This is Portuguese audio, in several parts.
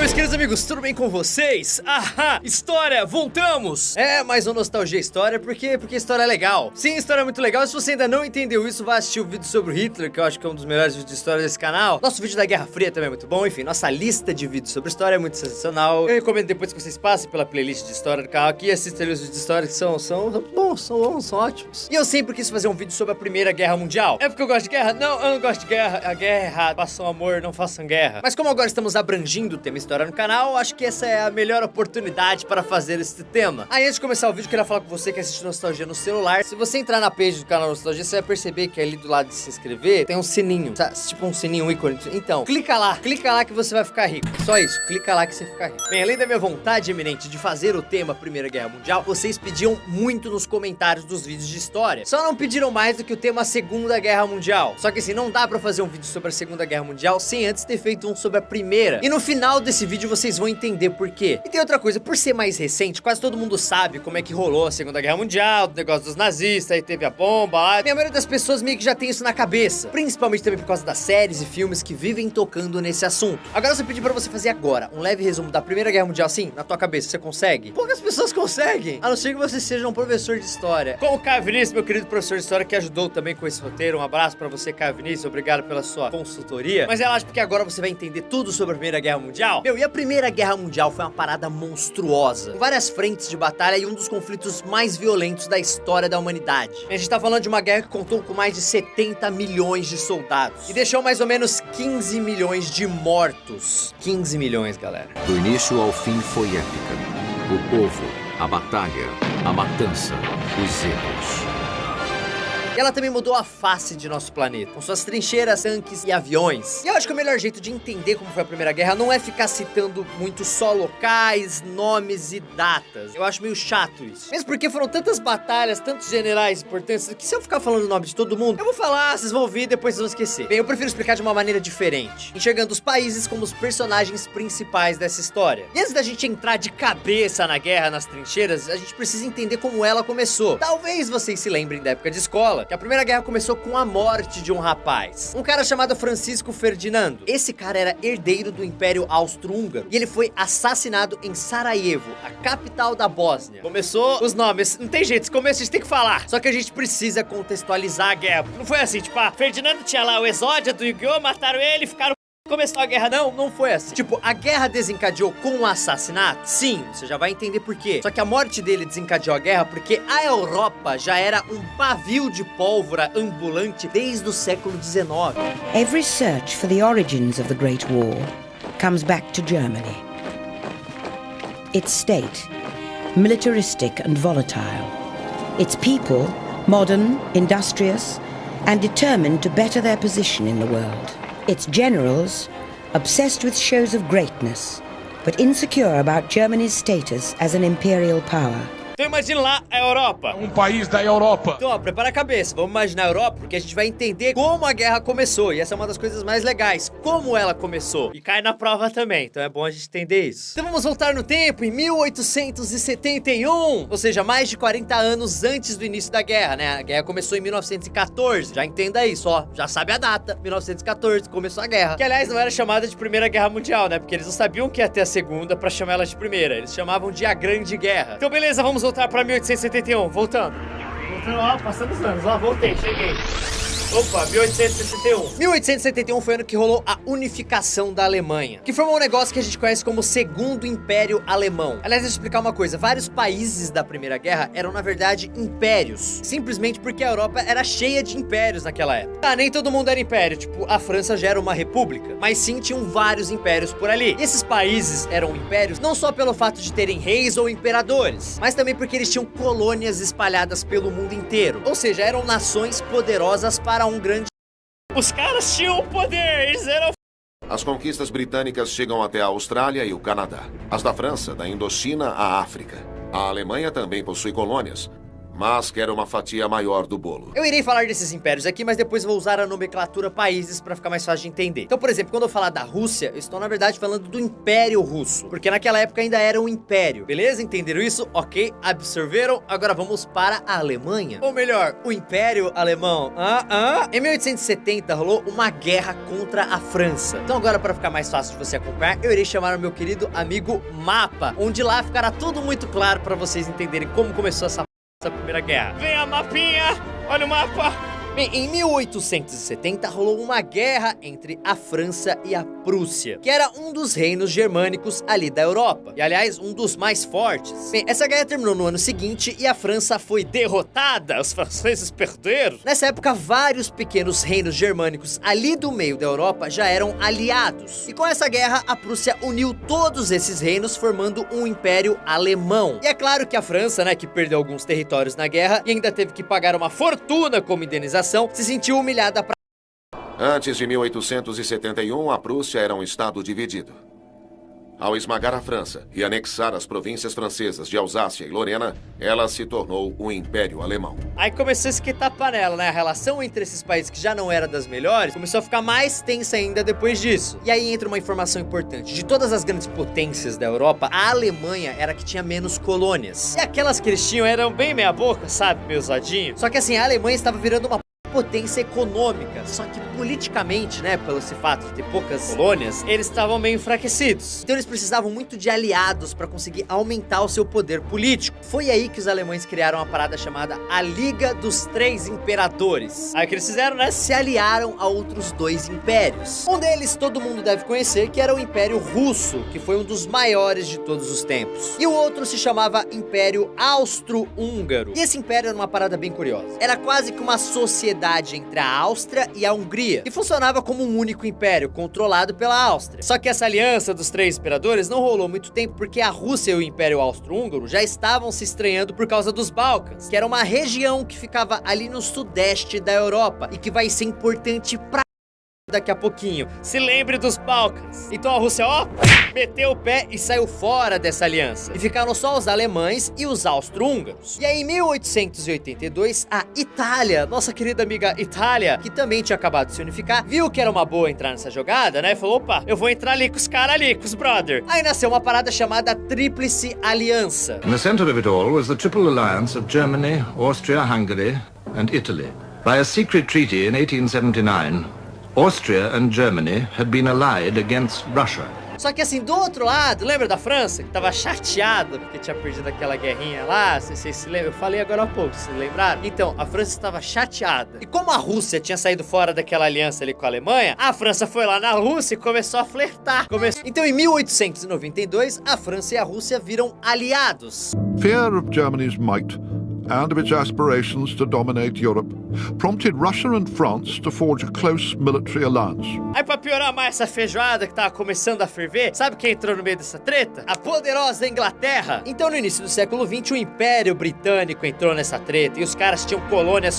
meus queridos amigos, tudo bem com vocês? Ahá, história, voltamos! É, mais um Nostalgia História, porque história é legal. Sim, história é muito legal, se você ainda não entendeu isso, vai assistir o vídeo sobre o Hitler, que eu acho que é um dos melhores vídeos de história desse canal. Nosso vídeo da Guerra Fria também é muito bom, enfim, nossa lista de vídeos sobre história é muito sensacional. Eu recomendo depois que vocês passem pela playlist de história do canal aqui e assistam os vídeos de história que são bons, são ótimos. E eu sempre quis fazer um vídeo sobre a Primeira Guerra Mundial. É porque eu gosto de guerra? Não, eu não gosto de guerra, a guerra é errada, façam amor, não façam guerra. Mas como agora estamos abrangindo o tema história no canal, acho que essa é a melhor oportunidade para fazer esse tema. Aí antes de começar o vídeo, eu queria falar com você que assiste Nostalgia no celular. Se você entrar na page do canal Nostalgia, você vai perceber que ali do lado de se inscrever tem um sininho, sabe? Tipo um sininho, um ícone. Então, clica lá que você vai ficar rico. Só isso, clica lá que você fica rico. Bem, além da minha vontade eminente de fazer o tema Primeira Guerra Mundial, vocês pediam muito nos comentários dos vídeos de história. Só não pediram mais do que o tema Segunda Guerra Mundial. Só que assim, não dá pra fazer um vídeo sobre a Segunda Guerra Mundial sem antes ter feito um sobre a Primeira. E no final desse vídeo vocês vão entender por quê. E tem outra coisa, por ser mais recente, quase todo mundo sabe como é que rolou a Segunda Guerra Mundial, o negócio dos nazistas, aí teve a bomba lá. A maioria das pessoas meio que já tem isso na cabeça. Principalmente também por causa das séries e filmes que vivem tocando nesse assunto. Agora eu só pedi pra você fazer agora um leve resumo da Primeira Guerra Mundial, assim, na tua cabeça. Você consegue? Poucas pessoas conseguem, a não ser que você seja um professor de história. Como o Caio Vinícius, meu querido professor de história, que ajudou também com esse roteiro. Um abraço pra você, Caio Vinícius, obrigado pela sua consultoria. Mas relaxa, porque agora você vai entender tudo sobre a Primeira Guerra Mundial. Meu, e a Primeira Guerra Mundial foi uma parada monstruosa, com várias frentes de batalha e um dos conflitos mais violentos da história da humanidade. A gente tá falando de uma guerra que contou com mais de 70 milhões de soldados e deixou mais ou menos 15 milhões de mortos. 15 milhões, galera. Do início ao fim foi épica. O povo, a batalha, a matança, os erros. E ela também mudou a face de nosso planeta, com suas trincheiras, tanques e aviões. E eu acho que o melhor jeito de entender como foi a Primeira Guerra não é ficar citando muito só locais, nomes e datas. Eu acho meio chato isso. Mesmo porque foram tantas batalhas, tantos generais importantes, que se eu ficar falando o nome de todo mundo, eu vou falar, vocês vão ouvir e depois vocês vão esquecer. Bem, eu prefiro explicar de uma maneira diferente, enxergando os países como os personagens principais dessa história. E antes da gente entrar de cabeça na guerra, nas trincheiras, a gente precisa entender como ela começou. Talvez vocês se lembrem da época de escola, que a Primeira Guerra começou com a morte de um rapaz, um cara chamado Francisco Ferdinando. Esse cara era herdeiro do Império Austro-Húngaro e ele foi assassinado em Sarajevo, a capital da Bósnia. Começou os nomes, não tem jeito, esse começo a gente tem que falar. Só que a gente precisa contextualizar a guerra. Não foi assim, tipo, Ferdinando tinha lá o Exódia do Yu-Gi-Oh!, mataram ele, ficaram... Começou a guerra, não foi assim. Tipo, a guerra desencadeou com o assassinato? Sim, você já vai entender por quê. Só que a morte dele desencadeou a guerra porque a Europa já era um pavio de pólvora ambulante desde o século XIX. Every search for the origins of the Great War comes back to Germany. Its state, militaristic and volatile. Its people, modern, industrious, and determined to better their position in the world. Its generals, obsessed with shows of greatness, but insecure about Germany's status as an imperial power. Então imagina lá a Europa. Um país da Europa. Então, ó, prepara a cabeça. Vamos imaginar a Europa, porque a gente vai entender como a guerra começou. E essa é uma das coisas mais legais. Como ela começou. E cai na prova também. Então é bom a gente entender isso. Então vamos voltar no tempo, em 1871. Ou seja, mais de 40 anos antes do início da guerra, né? A guerra começou em 1914. Já entenda isso, ó. Já sabe a data. 1914, começou a guerra. Que, aliás, não era chamada de Primeira Guerra Mundial, né? Porque eles não sabiam que ia ter a Segunda pra chamar ela de Primeira. Eles chamavam de a Grande Guerra. Então, beleza, vamos voltar pra 1871, voltando, ó, passando os anos, ó, voltei, cheguei. Opa, 1871. 1871 foi o ano que rolou a unificação da Alemanha, que formou um negócio que a gente conhece como Segundo Império Alemão. Aliás, deixa eu explicar uma coisa. Vários países da Primeira Guerra eram, na verdade, impérios. Simplesmente porque a Europa era cheia de impérios naquela época. Nem todo mundo era império. Tipo, a França já era uma república. Mas sim, tinham vários impérios por ali. E esses países eram impérios não só pelo fato de terem reis ou imperadores, mas também porque eles tinham colônias espalhadas pelo mundo inteiro. Ou seja, eram nações poderosas para um grande... Os caras tinham poder, eles eram... As conquistas britânicas chegam até a Austrália e o Canadá. As da França, da Indochina à África. A Alemanha também possui colônias. mas quer uma fatia maior do bolo. Eu irei falar desses impérios aqui, mas depois vou usar a nomenclatura países pra ficar mais fácil de entender. Então, por exemplo, quando eu falar da Rússia, eu estou na verdade falando do Império Russo, porque naquela época ainda era um império, beleza? Entenderam isso? Ok, absorveram? Agora vamos para a Alemanha. Ou melhor, o Império Alemão. Em 1870 rolou uma guerra contra a França. Então agora, para ficar mais fácil de você acompanhar, eu irei chamar o meu querido amigo Mapa, onde lá ficará tudo muito claro para vocês entenderem como começou essa Primeira Guerra. Vem a mapinha! Olha o mapa! Bem, em 1870 rolou uma guerra entre a França e a Prússia, que era um dos reinos germânicos ali da Europa, e aliás, um dos mais fortes. Bem, essa guerra terminou no ano seguinte e a França foi derrotada, os franceses perderam. Nessa época, vários pequenos reinos germânicos ali do meio da Europa já eram aliados, e com essa guerra, a Prússia uniu todos esses reinos, formando um império alemão. E é claro que a França, né, que perdeu alguns territórios na guerra e ainda teve que pagar uma fortuna como indenização, se sentiu humilhada pra... Antes de 1871, a Prússia era um estado dividido. Ao esmagar a França e anexar as províncias francesas de Alsácia e Lorena, ela se tornou o Império Alemão. Aí começou a esquentar a panela, né? A relação entre esses países que já não era das melhores começou a ficar mais tensa ainda depois disso. E aí entra uma informação importante. De todas as grandes potências da Europa, a Alemanha era a que tinha menos colônias. E aquelas que eles tinham eram bem meia boca, sabe? Meio usadinho. Só que assim, a Alemanha estava virando uma potência econômica, só que politicamente, né, pelo esse fato de ter poucas colônias, eles estavam meio enfraquecidos. Então eles precisavam muito de aliados para conseguir aumentar o seu poder político. Foi aí que os alemães criaram uma parada chamada a Liga dos Três Imperadores. Aí o que eles fizeram, né, se aliaram a outros dois impérios. Um deles todo mundo deve conhecer, que era o Império Russo, que foi um dos maiores de todos os tempos. E o outro se chamava Império Austro-Húngaro. E esse império era uma parada bem curiosa. Era quase que uma sociedade entre a Áustria e a Hungria, e funcionava como um único império, controlado pela Áustria. Só que essa aliança dos três imperadores não rolou muito tempo, porque a Rússia e o Império Austro-Húngaro já estavam se estranhando por causa dos Balcãs, que era uma região que ficava ali no sudeste da Europa, e que vai ser importante pra daqui a pouquinho. Se lembre dos Balcãs. Então a Rússia, ó, meteu o pé e saiu fora dessa aliança. E ficaram só os alemães e os austro-húngaros. E aí em 1882, a Itália, nossa querida amiga Itália, que também tinha acabado de se unificar, viu que era uma boa entrar nessa jogada, né? Falou, opa, eu vou entrar ali com os caras ali, com os brother. Aí nasceu uma parada chamada Tríplice Aliança. In the center of it all was the Triple Alliance of Germany, Austria, Hungary and Italy. By a secret treaty in 1879, Austria and Germany had been allied against Russia. Só que assim, do outro lado, lembra da França? Que tava chateada porque tinha perdido aquela guerrinha lá, vocês se lembram? Eu falei agora há pouco, vocês lembraram? Então, a França estava chateada. E como a Rússia tinha saído fora daquela aliança ali com a Alemanha, a França foi lá na Rússia e começou a flertar. Então, em 1892, a França e a Rússia viram aliados. Fear of Germany's might and of its aspirations to dominate Europe prompted Russia and France to forge a close military alliance. Aí pra piorar mais essa feijoada que tava começando a ferver, sabe quem entrou no meio dessa treta? A poderosa Inglaterra. Então no início do século XX, o Império Britânico entrou nessa treta e os caras tinham colônias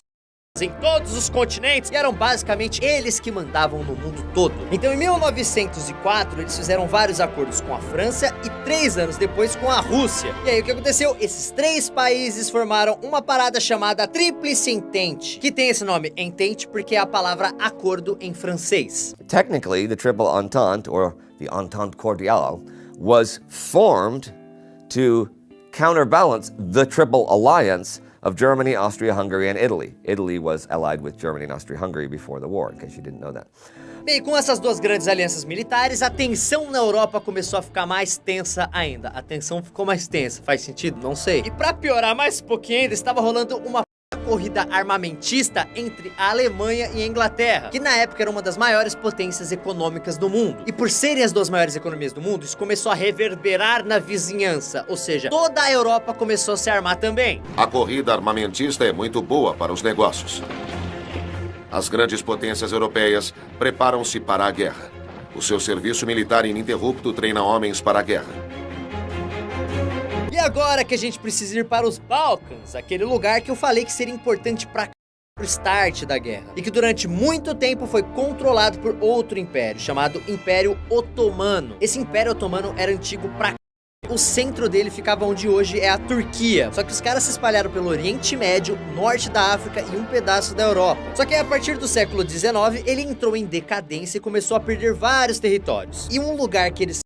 em todos os continentes e eram basicamente eles que mandavam no mundo todo. Então em 1904 eles fizeram vários acordos com a França e 3 anos depois com a Rússia. E aí o que aconteceu? Esses 3 países formaram uma parada chamada Tríplice Entente, que tem esse nome Entente porque é a palavra acordo em francês. Technically, the Triple Entente, or the Entente Cordiale, was formed to counterbalance the Triple Alliance of Germany, Austria, Hungary, and Italy. Italy was allied with Germany and Austria-Hungary before the war, in case you didn't know that. Bem, com essas duas grandes alianças militares, a tensão na Europa começou a ficar mais tensa ainda. A tensão ficou mais tensa, faz sentido? Não sei. E pra piorar mais um pouquinho ainda, estava rolando uma corrida armamentista entre a Alemanha e a Inglaterra, que na época era uma das maiores potências econômicas do mundo. E por serem as duas maiores economias do mundo, isso começou a reverberar na vizinhança, ou seja, toda a Europa começou a se armar também. A corrida armamentista é muito boa para os negócios. As grandes potências europeias preparam-se para a guerra. O seu serviço militar ininterrupto treina homens para a guerra. E agora que a gente precisa ir para os Balcãs, aquele lugar que eu falei que seria importante para o start da guerra, e que durante muito tempo foi controlado por outro império, chamado Império Otomano. Esse Império Otomano era antigo pra O centro dele ficava onde hoje é a Turquia. Só que os caras se espalharam pelo Oriente Médio, norte da África e um pedaço da Europa. Só que aí, a partir do século XIX, ele entrou em decadência e começou a perder vários territórios. E um lugar que eles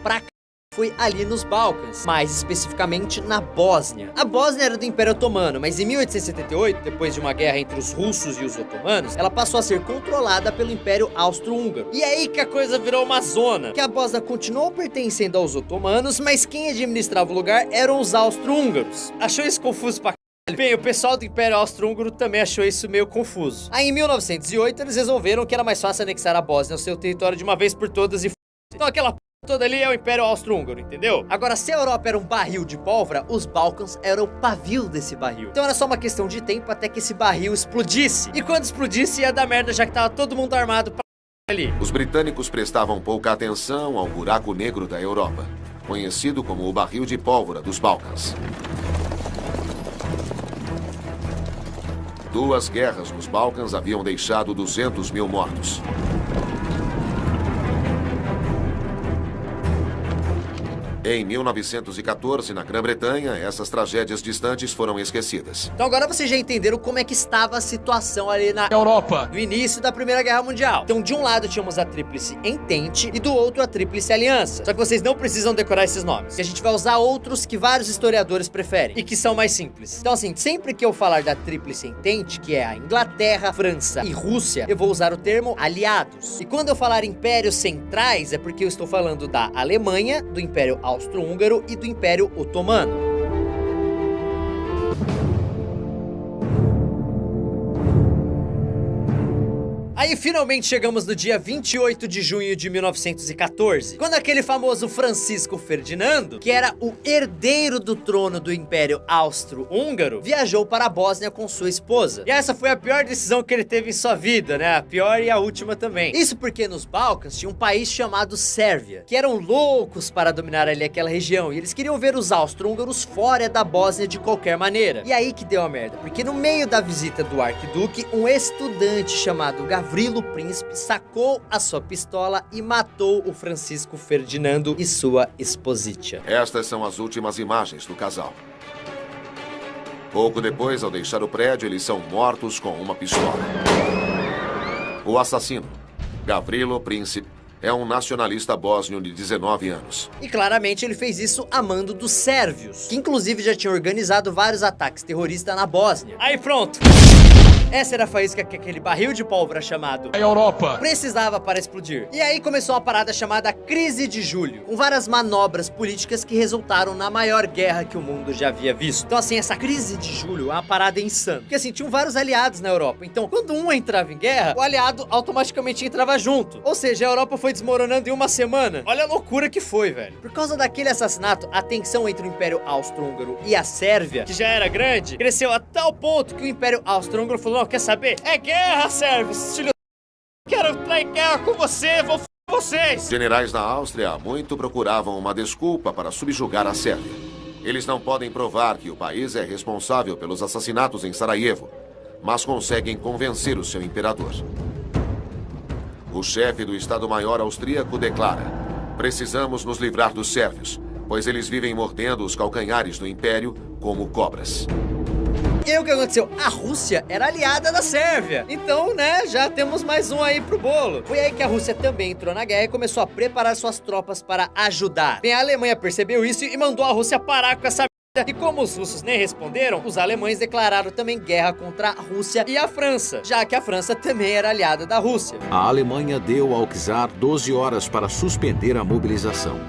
pra cá foi ali nos Balcãs, mais especificamente na Bósnia. A Bósnia era do Império Otomano, mas em 1878, depois de uma guerra entre os russos e os otomanos, ela passou a ser controlada pelo Império Austro-Húngaro. E aí que a coisa virou uma zona, que a Bósnia continuou pertencendo aos otomanos, mas quem administrava o lugar eram os austro-húngaros. Achou isso confuso pra caralho? Bem, o pessoal do Império Austro-Húngaro também achou isso meio confuso. Aí em 1908, eles resolveram que era mais fácil anexar a Bósnia ao seu território de uma vez por todas e então aquela toda ali é o Império Austro-Húngaro, entendeu? Agora, se a Europa era um barril de pólvora, os Balcãs eram o pavio desse barril. Então era só uma questão de tempo até que esse barril explodisse. E quando explodisse ia dar merda, já que tava todo mundo armado pra ali. Os britânicos prestavam pouca atenção ao buraco negro da Europa, conhecido como o barril de pólvora dos Balcãs. 2 guerras nos Balcãs haviam deixado 200 mil mortos. Em 1914, na Grã-Bretanha, essas tragédias distantes foram esquecidas. Então agora vocês já entenderam como é que estava a situação ali na Europa, no início da Primeira Guerra Mundial. Então de um lado tínhamos a Tríplice Entente e do outro a Tríplice Aliança. Só que vocês não precisam decorar esses nomes, que a gente vai usar outros que vários historiadores preferem e que são mais simples. Então assim, sempre que eu falar da Tríplice Entente, que é a Inglaterra, França e Rússia, eu vou usar o termo aliados. E quando eu falar impérios centrais, é porque eu estou falando da Alemanha, do Império Austro-Húngaro e do Império Otomano. Aí finalmente chegamos no dia 28 de junho de 1914, quando aquele famoso Francisco Ferdinando, que era o herdeiro do trono do Império Austro-Húngaro, viajou para a Bósnia com sua esposa. E essa foi a pior decisão que ele teve em sua vida, né? A pior e a última também. Isso porque nos Balcãs tinha um país chamado Sérvia, que eram loucos para dominar ali aquela região, e eles queriam ver os austro-húngaros fora da Bósnia de qualquer maneira. E aí que deu a merda, porque no meio da visita do arquiduque, um estudante chamado Gavrilo Príncipe sacou a sua pistola e matou o Francisco Ferdinando e sua espositia. Estas são as últimas imagens do casal. Pouco depois, ao deixar o prédio, eles são mortos com uma pistola. O assassino, Gavrilo Príncipe, é um nacionalista bósnio de 19 anos. E claramente ele fez isso a mando dos sérvios, que inclusive já tinham organizado vários ataques terroristas na Bósnia. Aí pronto! Essa era a faísca que aquele barril de pólvora chamado a Europa precisava para explodir. E aí começou uma parada chamada Crise de Julho, com várias manobras políticas que resultaram na maior guerra que o mundo já havia visto. Então assim, essa Crise de Julho é uma parada insana. Porque assim, tinham vários aliados na Europa. Então quando um entrava em guerra, o aliado automaticamente entrava junto. Ou seja, a Europa foi desmoronando em uma semana. Olha a loucura que foi, velho. Por causa daquele assassinato, a tensão entre o Império Austro-Húngaro e a Sérvia, que já era grande, cresceu a tal ponto que o Império Austro-Húngaro falou: não, quer saber? É guerra, sérvios! Quero entrar em guerra com você, vou f*** vocês! Generais da Áustria há muito procuravam uma desculpa para subjugar a Sérvia. Eles não podem provar que o país é responsável pelos assassinatos em Sarajevo, mas conseguem convencer o seu imperador. O chefe do Estado-Maior austríaco declara: precisamos nos livrar dos sérvios, pois eles vivem mordendo os calcanhares do Império como cobras. E aí o que aconteceu? A Rússia era aliada da Sérvia. Então, né, já temos mais um aí pro bolo. Foi aí que a Rússia também entrou na guerra e começou a preparar suas tropas para ajudar. Bem, a Alemanha percebeu isso e mandou a Rússia parar com essa merda. E como os russos nem responderam, os alemães declararam também guerra contra a Rússia e a França, já que a França também era aliada da Rússia. A Alemanha deu ao czar 12 horas para suspender a mobilização.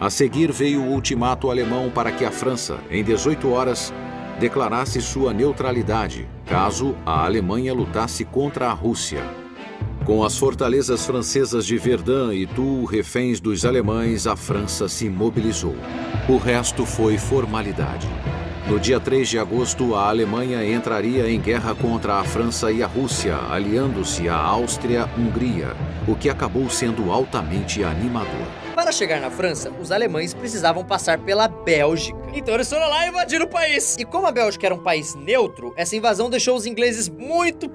A seguir veio o ultimato alemão para que a França, em 18 horas, declarasse sua neutralidade, caso a Alemanha lutasse contra a Rússia. Com as fortalezas francesas de Verdun e Toul reféns dos alemães, a França se mobilizou. O resto foi formalidade. No dia 3 de agosto, a Alemanha entraria em guerra contra a França e a Rússia, aliando-se à Áustria-Hungria, o que acabou sendo altamente animador. Para chegar na França, os alemães precisavam passar pela Bélgica. Então eles foram lá e invadiram o país. E como a Bélgica era um país neutro, essa invasão deixou os ingleses muito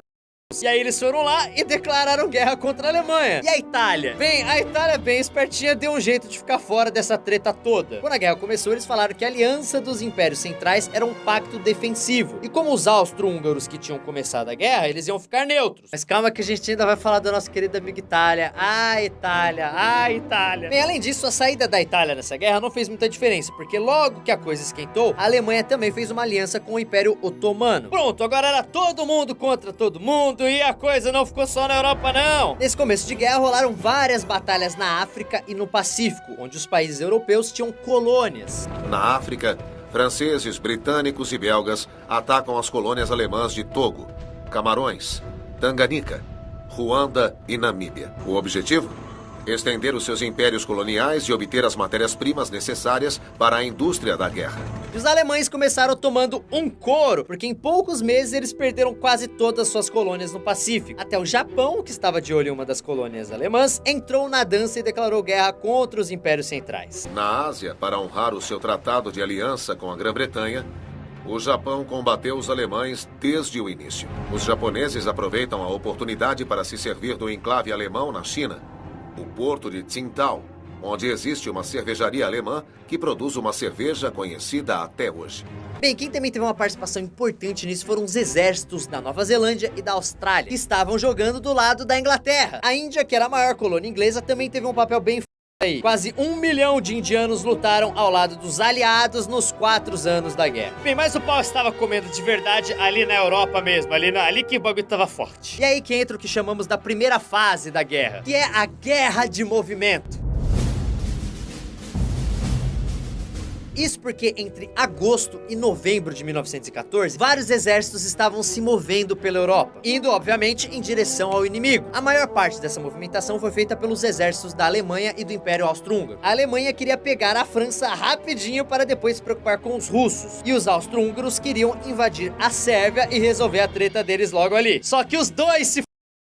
E aí eles foram lá e declararam guerra contra a Alemanha. E a Itália? Bem, a Itália, bem espertinha, deu um jeito de ficar fora dessa treta toda. Quando a guerra começou, eles falaram que a aliança dos impérios centrais era um pacto defensivo. E como os austro-húngaros que tinham começado a guerra, eles iam ficar neutros. Mas calma que a gente ainda vai falar da nossa querida amiga Itália. Ah, Itália, ah, Itália. Bem, além disso, a saída da Itália nessa guerra não fez muita diferença, porque logo que a coisa esquentou, a Alemanha também fez uma aliança com o Império Otomano. Pronto, agora era todo mundo contra todo mundo e a coisa não ficou só na Europa, não. Nesse começo de guerra, rolaram várias batalhas na África e no Pacífico, onde os países europeus tinham colônias. Na África, franceses, britânicos e belgas atacam as colônias alemãs de Togo, Camarões, Tanganica, Ruanda e Namíbia. O objetivo? Estender os seus impérios coloniais e obter as matérias-primas necessárias para a indústria da guerra. E os alemães começaram tomando um couro, porque em poucos meses eles perderam quase todas suas colônias no Pacífico. Até o Japão, que estava de olho em uma das colônias alemãs, entrou na dança e declarou guerra contra os impérios centrais. Na Ásia, para honrar o seu tratado de aliança com a Grã-Bretanha, o Japão combateu os alemães desde o início. Os japoneses aproveitam a oportunidade para se servir do enclave alemão na China, o porto de Tsingtao, onde existe uma cervejaria alemã que produz uma cerveja conhecida até hoje. Bem, quem também teve uma participação importante nisso foram os exércitos da Nova Zelândia e da Austrália, que estavam jogando do lado da Inglaterra. A Índia, que era a maior colônia inglesa, também teve um papel bem aí. Quase 1 milhão de indianos lutaram ao lado dos aliados nos 4 anos da guerra. Bem, mas o pau estava comendo de verdade ali na Europa mesmo, ali que o bagulho estava forte. E aí que entra o que chamamos da primeira fase da guerra, que é a guerra de movimento. Isso porque entre agosto e novembro de 1914, vários exércitos estavam se movendo pela Europa, indo, obviamente, em direção ao inimigo. A maior parte dessa movimentação foi feita pelos exércitos da Alemanha e do Império Austro-Húngaro. A Alemanha queria pegar a França rapidinho para depois se preocupar com os russos. E os austro-húngaros queriam invadir a Sérvia e resolver a treta deles logo ali. Só que os dois se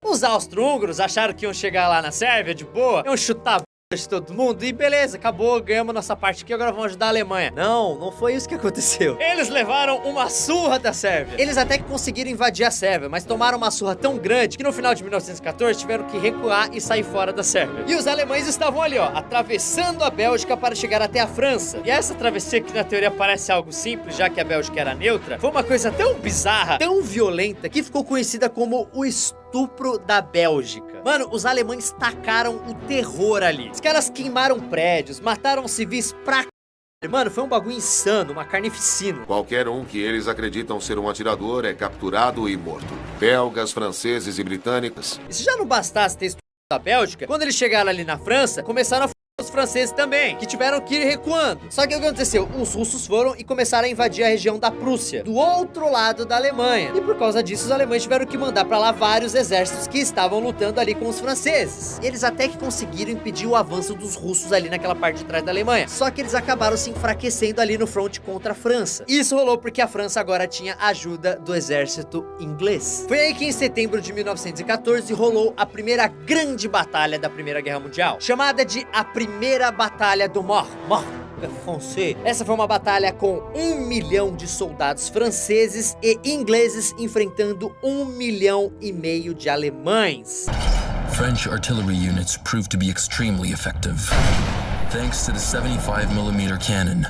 Os austro-húngaros acharam que iam chegar lá na Sérvia de boa, iam chutar de todo mundo e beleza, acabou, ganhamos nossa parte aqui, agora vamos ajudar a Alemanha. Não, não foi isso que aconteceu. Eles levaram uma surra da Sérvia. Eles até que conseguiram invadir a Sérvia, mas tomaram uma surra tão grande que no final de 1914 tiveram que recuar e sair fora da Sérvia. E os alemães estavam ali, ó, atravessando a Bélgica para chegar até a França. E essa travessia, que na teoria parece algo simples, já que a Bélgica era neutra, foi uma coisa tão bizarra, tão violenta, que ficou conhecida como o estupro da Bélgica. Mano, os alemães tacaram o terror ali. Os caras queimaram prédios, mataram civis pra c... Mano, foi um bagulho insano, uma carnificina. Qualquer um que eles acreditam ser um atirador é capturado e morto. Belgas, franceses e britânicos. E se já não bastasse ter estupro da Bélgica, quando eles chegaram ali na França, começaram a os franceses também, que tiveram que ir recuando. Só que o que aconteceu? Os russos foram e começaram a invadir a região da Prússia, do outro lado da Alemanha. E por causa disso, os alemães tiveram que mandar pra lá vários exércitos que estavam lutando ali com os franceses. E eles até que conseguiram impedir o avanço dos russos ali naquela parte de trás da Alemanha. Só que eles acabaram se enfraquecendo ali no front contra a França. E isso rolou porque a França agora tinha a ajuda do exército inglês. Foi aí que em setembro de 1914 rolou a primeira grande batalha da Primeira Guerra Mundial, chamada de a Primeira Batalha do Mort Francês. Essa foi uma batalha com 1 milhão de soldados franceses e ingleses enfrentando 1,5 milhão de alemães. French artillery units proved to be extremely effective, thanks to the 75mm cannon,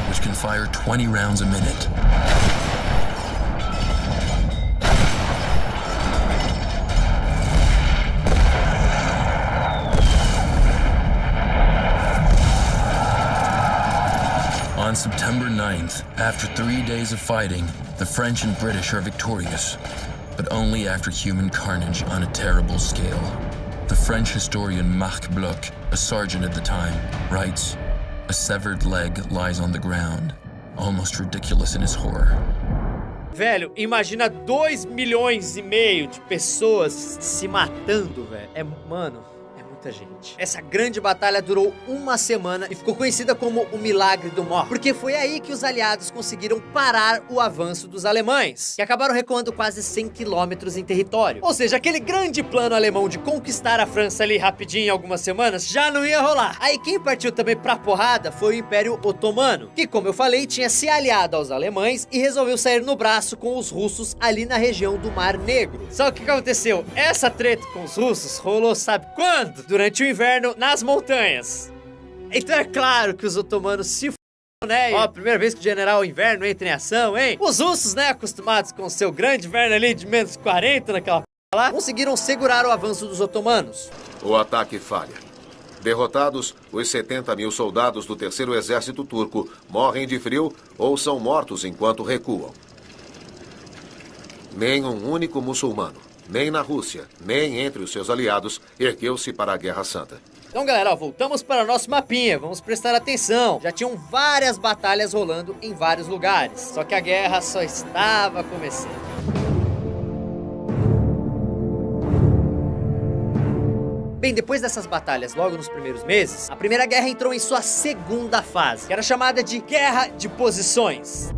which can fire 20 rounds a minute. On September 9th, after 3 days of fighting, the French and British are victorious, but only after human carnage on a terrible scale. The French historian Marc Bloch, a sergeant at the time, writes, "A severed leg lies on the ground, almost ridiculous in its horror." Velho, imagina 2,5 milhões de pessoas se matando, velho. Mano, é muita muita gente. Essa grande batalha durou uma semana e ficou conhecida como o Milagre do Mor, porque foi aí que os aliados conseguiram parar o avanço dos alemães, que acabaram recuando quase 100 quilômetros em território. Ou seja, aquele grande plano alemão de conquistar a França ali rapidinho em algumas semanas já não ia rolar. Aí quem partiu também pra porrada foi o Império Otomano, que, como eu falei, tinha se aliado aos alemães e resolveu sair no braço com os russos ali na região do Mar Negro. Só que o que aconteceu? Essa treta com os russos rolou sabe quando? Durante o inverno nas montanhas. Então é claro que os otomanos se né? Ó, primeira vez que o general inverno entra em ação, hein? Os russos, né, acostumados com o seu grande inverno ali de menos 40 naquela lá, conseguiram segurar o avanço dos otomanos. O ataque falha. Derrotados, os 70 mil soldados do terceiro exército turco morrem de frio ou são mortos enquanto recuam. Nem um único muçulmano, nem na Rússia, nem entre os seus aliados, ergueu-se para a Guerra Santa. Então, galera, ó, voltamos para o nosso mapinha, vamos prestar atenção. Já tinham várias batalhas rolando em vários lugares, só que a guerra só estava começando. Bem, depois dessas batalhas, logo nos primeiros meses, a Primeira Guerra entrou em sua segunda fase, que era chamada de Guerra de Posições.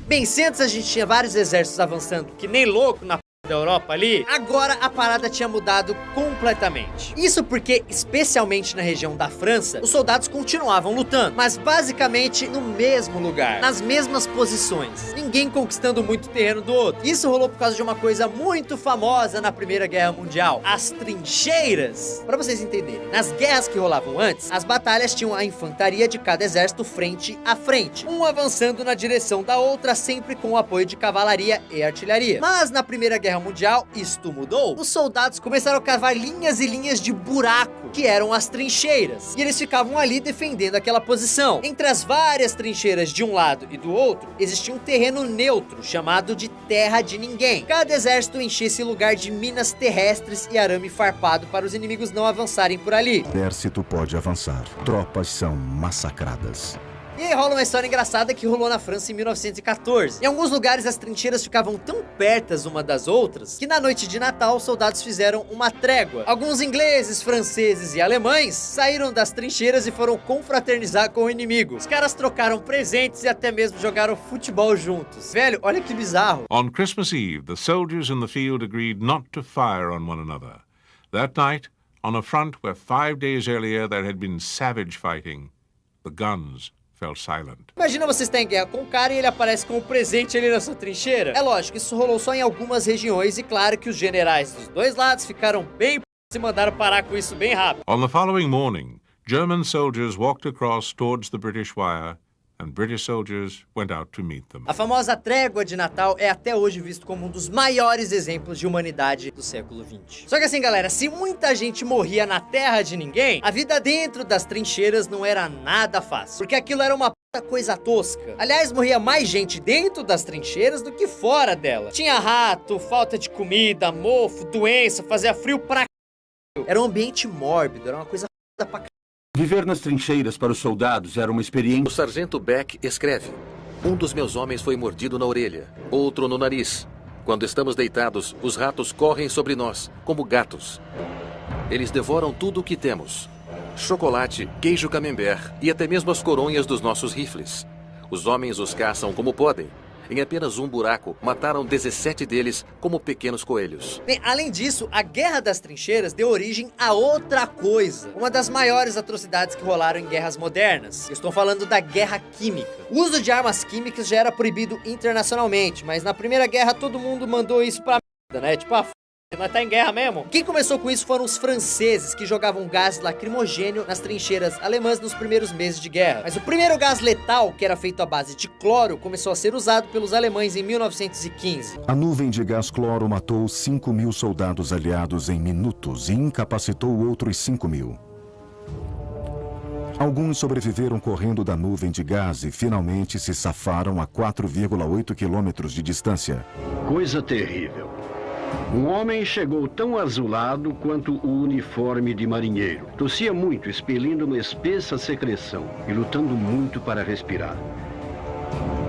Bem, se antes a gente tinha vários exércitos avançando que nem louco na da Europa ali, agora a parada tinha mudado completamente. Isso porque, especialmente na região da França, os soldados continuavam lutando, mas basicamente no mesmo lugar, nas mesmas posições, ninguém conquistando muito terreno do outro. Isso rolou por causa de uma coisa muito famosa na Primeira Guerra Mundial, as trincheiras. Pra vocês entenderem, nas guerras que rolavam antes, as batalhas tinham a infantaria de cada exército frente a frente, um avançando na direção da outra, sempre com o apoio de cavalaria e artilharia. Mas na Primeira Guerra Mundial, isto mudou. Os soldados começaram a cavar linhas e linhas de buraco, que eram as trincheiras, e eles ficavam ali defendendo aquela posição. Entre as várias trincheiras de um lado e do outro, existia um terreno neutro, chamado de Terra de Ninguém. Cada exército enchia esse lugar de minas terrestres e arame farpado para os inimigos não avançarem por ali. O exército pode avançar. Tropas são massacradas. E aí rola uma história engraçada que rolou na França em 1914. Em alguns lugares as trincheiras ficavam tão pertas uma das outras que na noite de Natal os soldados fizeram uma trégua. Alguns ingleses, franceses e alemães saíram das trincheiras e foram confraternizar com o inimigo. Os caras trocaram presentes e até mesmo jogaram futebol juntos. Velho, olha que bizarro. On Christmas Eve, the soldiers in the field agreed not to fire on one another. That night, on a front where 5 days earlier there had been savage fighting, the guns fell silent. Imagina você estar em guerra com um cara e ele aparece com um presente ali na sua trincheira. É lógico, isso rolou só em algumas regiões e claro que os generais dos dois lados ficaram bem e mandaram parar com isso bem rápido. On the following morning, German soldiers walked across towards the British wire and British soldiers went out to meet them. A famosa trégua de Natal é até hoje visto como um dos maiores exemplos de humanidade do século XX. Só que assim, galera, se muita gente morria na terra de ninguém, a vida dentro das trincheiras não era nada fácil, porque aquilo era uma coisa tosca. Aliás, morria mais gente dentro das trincheiras do que fora dela. Tinha rato, falta de comida, mofo, doença, fazia frio pra c... Era um ambiente mórbido, era uma coisa pra c... Viver nas trincheiras para os soldados era uma experiência. O sargento Beck escreve: um dos meus homens foi mordido na orelha, outro no nariz. Quando estamos deitados, os ratos correm sobre nós, como gatos. Eles devoram tudo o que temos: chocolate, queijo camembert e até mesmo as coronhas dos nossos rifles. Os homens os caçam como podem. Em apenas um buraco, mataram 17 deles como pequenos coelhos. Bem, além disso, a Guerra das Trincheiras deu origem a outra coisa. Uma das maiores atrocidades que rolaram em guerras modernas. Eu estou falando da Guerra Química. O uso de armas químicas já era proibido internacionalmente, mas na Primeira Guerra todo mundo mandou isso pra merda, né? Tipo, mas tá em guerra mesmo? Quem começou com isso foram os franceses, que jogavam gás lacrimogênio nas trincheiras alemãs nos primeiros meses de guerra. Mas o primeiro gás letal, que era feito à base de cloro, começou a ser usado pelos alemães em 1915. A nuvem de gás cloro matou 5.000 soldados aliados em minutos e incapacitou outros 5.000. Alguns sobreviveram correndo da nuvem de gás e finalmente se safaram a 4,8 quilômetros de distância. Coisa terrível. Um homem chegou tão azulado quanto o uniforme de marinheiro. Tossia muito, expelindo uma espessa secreção e lutando muito para respirar.